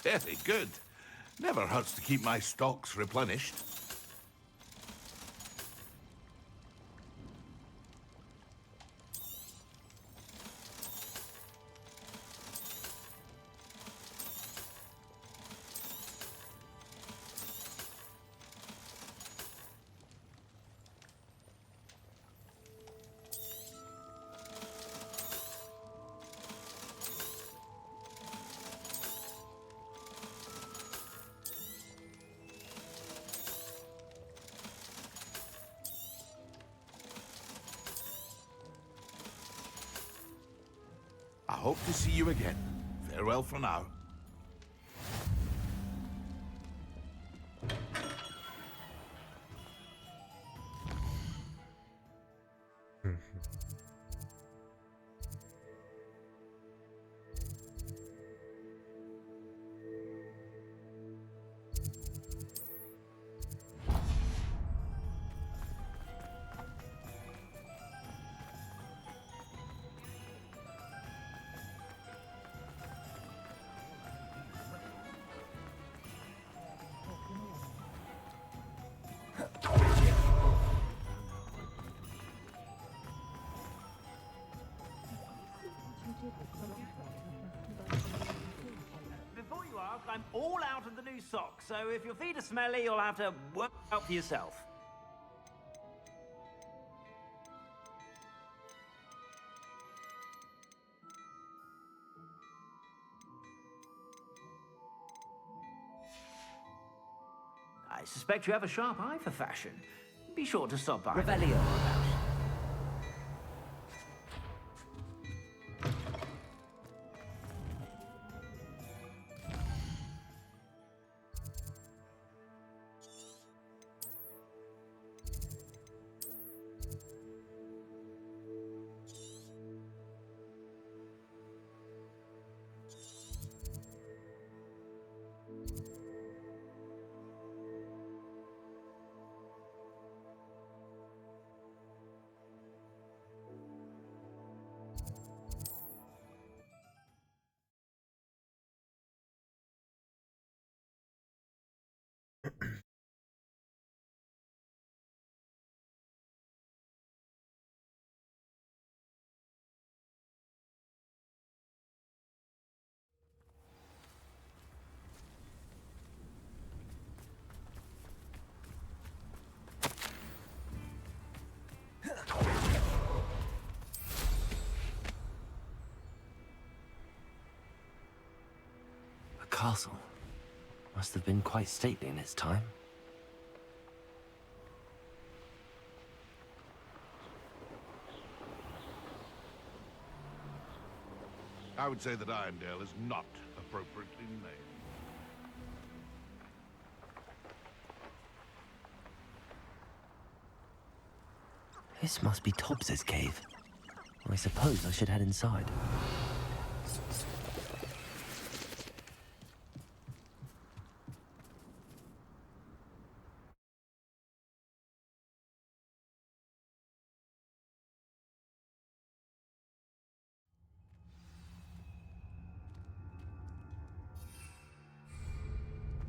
Very good. Never hurts to keep my stocks replenished. hope to see you again. Farewell for now. Before you ask, I'm all out of the new socks, so if your feet are smelly, you'll have to work out for yourself. I suspect you have a sharp eye for fashion. Be sure to stop by. Revelio. Castle. Must have been quite stately in its time. I would say that Irondale is not appropriately named. This must be Tobbs's cave. I suppose I should head inside.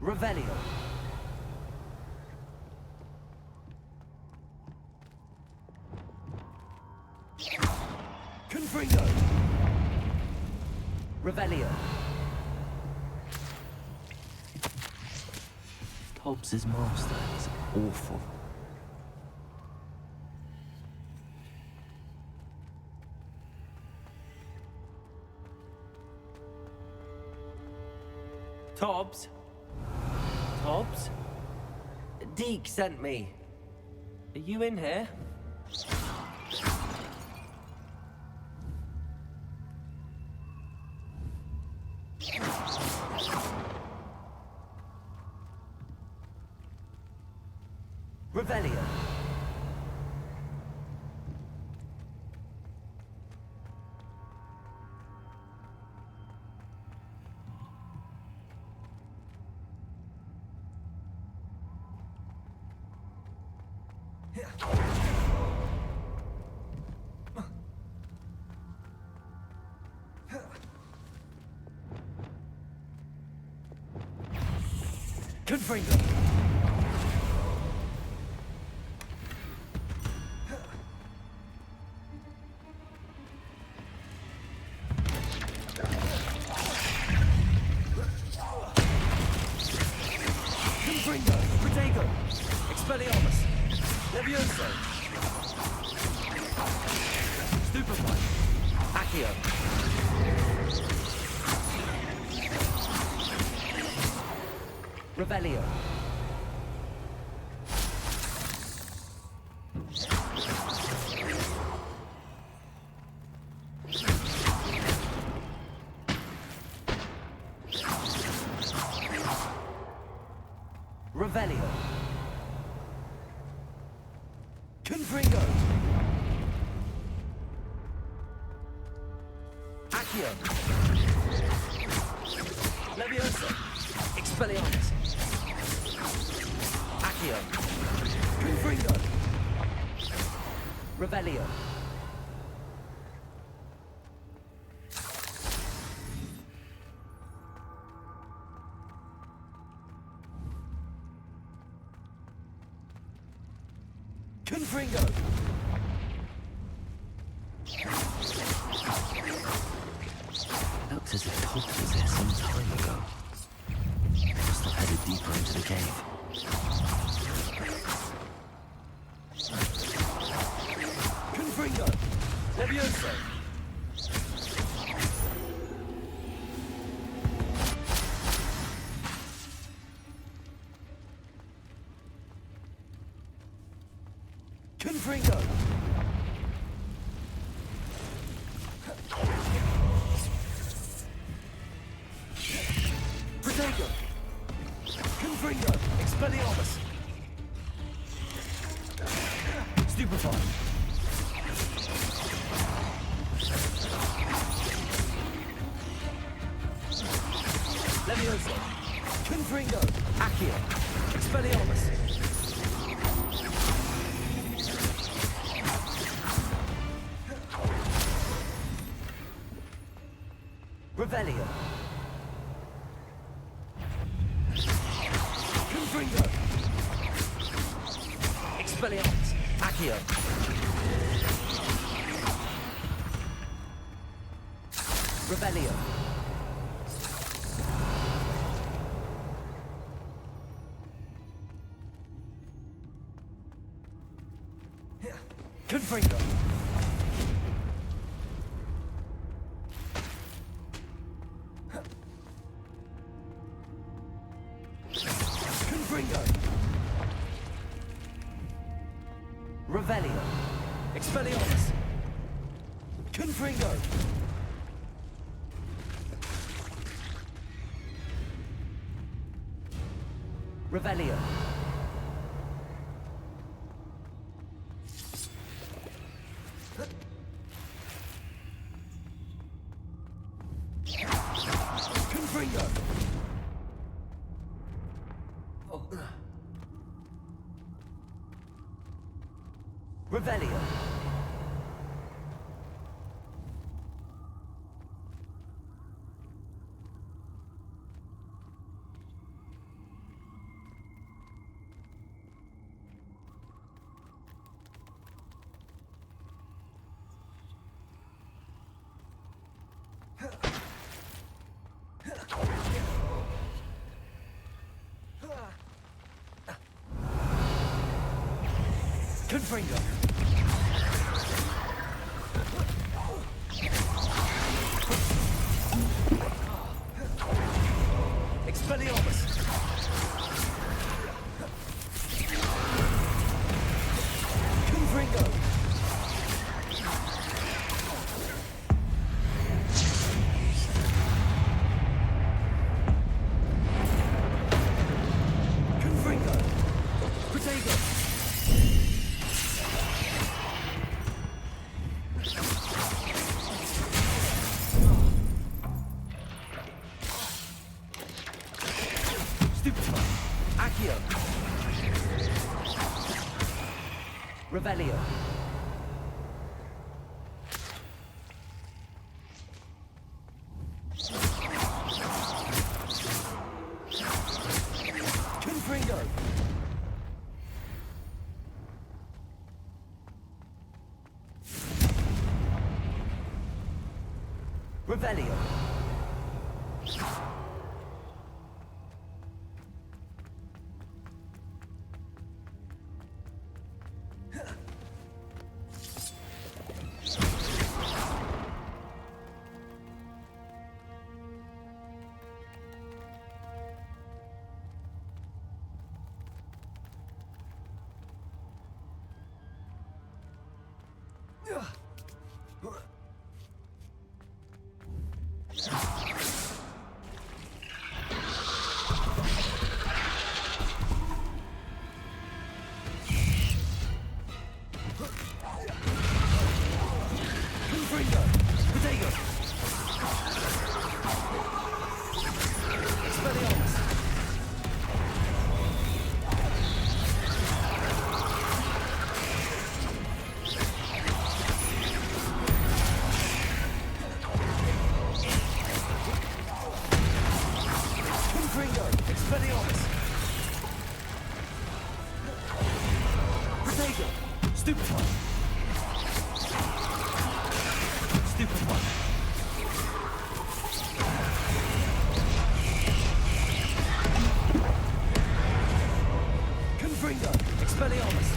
Revelio. Confringo! Revelio. Tobbs's master is awful. Tobbs? Tobbs? Deke sent me. Are you in here? Revelio. Confringo. Confringo. Protego. Expelliarmus. Levioso. Stupefy. Accio. Revelio. Revelio. Confringo. Accio. Leviosa. Expelliarmus. Accio. Confringo. Revelio. Confringo. Looks as if Todd was there some time ago. Must have headed deeper into the cave. Confringo. Leviosa. Confringo. Protego. Confringo. Expelliarmus. Stupefy. Leviosa. Confringo. Accio. Expelliarmus. Revelio. Confringo. Expelliarmus. Accio. Revelio. Confringo. Confringo. Revelio. Expelliarmus. Confringo. Revelio. Confringo. Revelio. Confringo. Expelliarmus. Confringo. Confringo. Protego. Stupefy. Accio. Revelio. Confringo. Revelio. Confringo! Expelliarmus! Protego! Stupefy! Stupefy! Confringo! Expelliarmus!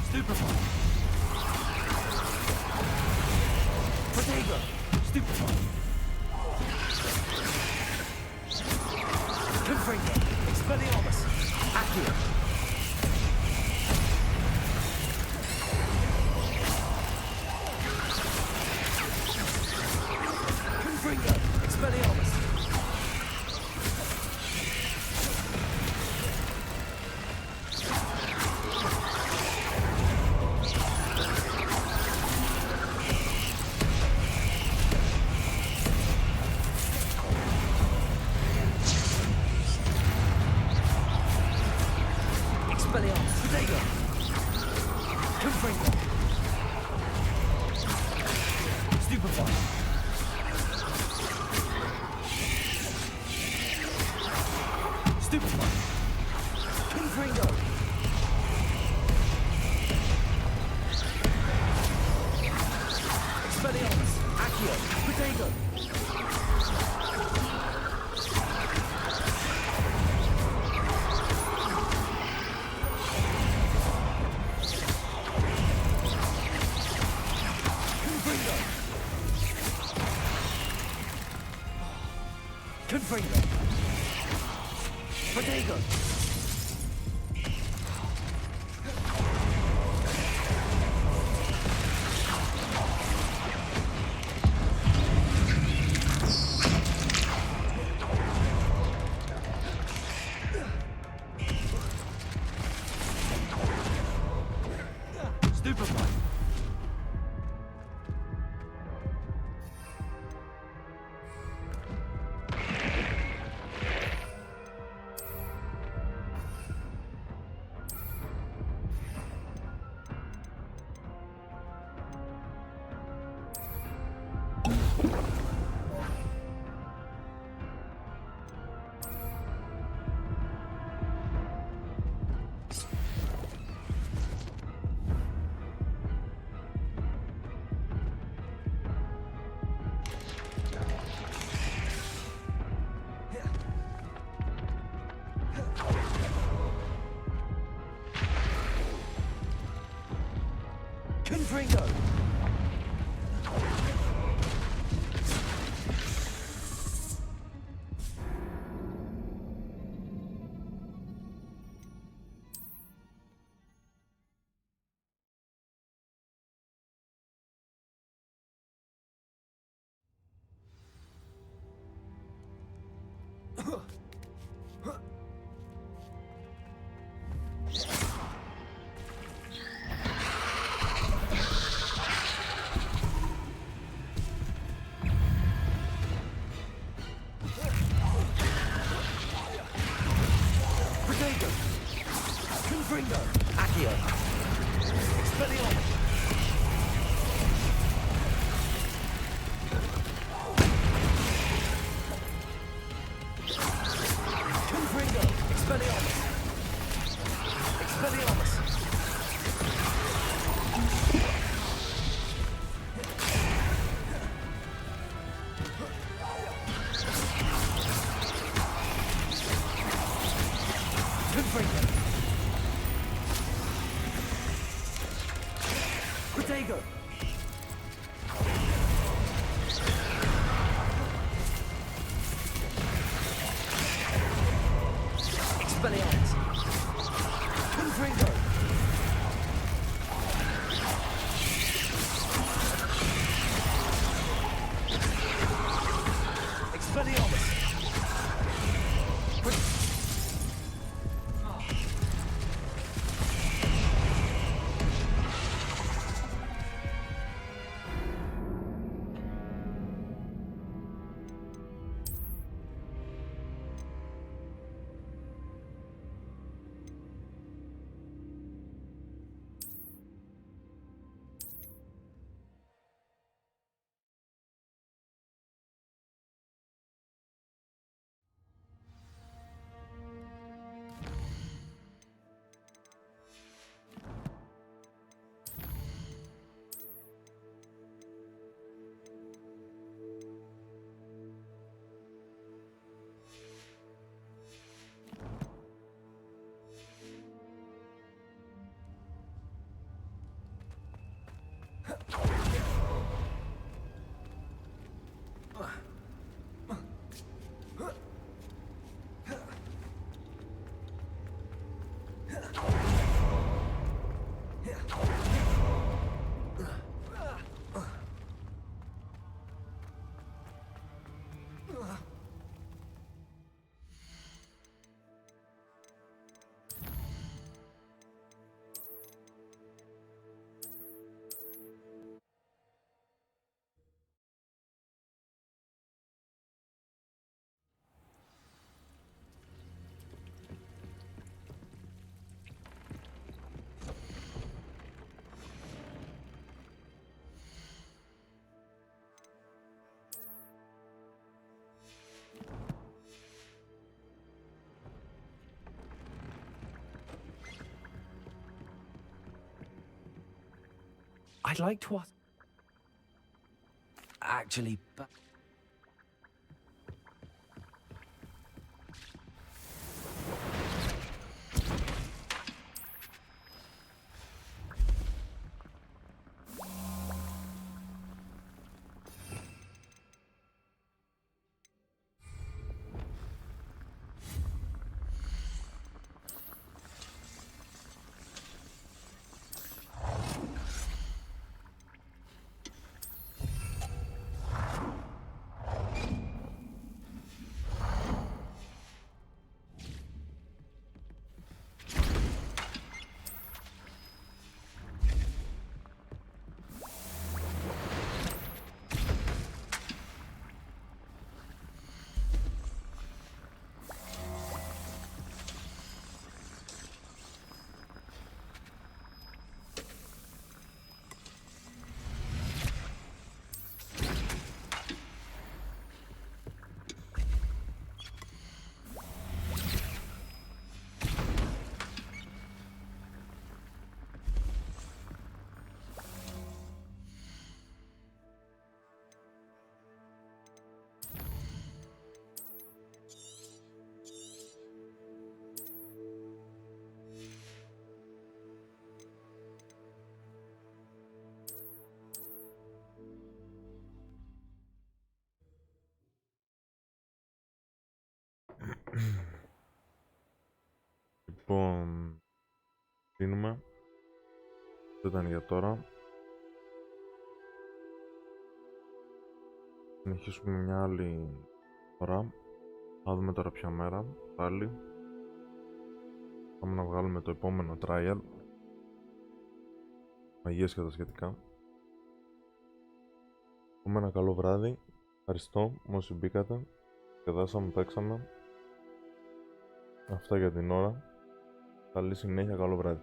Stupefy! Protego! Stupefy! Confringo! Expelliarmus! Accio! Confringo! Expelliarmus! Expelliarmus! Protego! Confringo! Stupefy! Stupefy! Confringo! Expelliarmus! Accio! Protego! Confringo! Protego! Stupefy! Confringo! Protego! Confringo! Accio! Expelliarmus! Confringo! Expelliarmus! Expelliarmus! Confringo! Protego! Expelliarmus! Confringo! Expelliarmus! I'd like to ask... Actually, but... Λοιπόν, κλείνουμε. Αυτό ήταν για τώρα. Συνεχίσουμε μια άλλη φορά. Θα δούμε τώρα ποια μέρα πάλι. Πάμε να βγάλουμε το επόμενο trial. Μαγείες και τα σχετικά. Έχουμε ένα καλό βράδυ. Ευχαριστώ όσοι μπήκατε. Σκεδάσαμε, παίξαμε. Αυτά για την ώρα. Καλή συνέχεια, καλό βράδυ.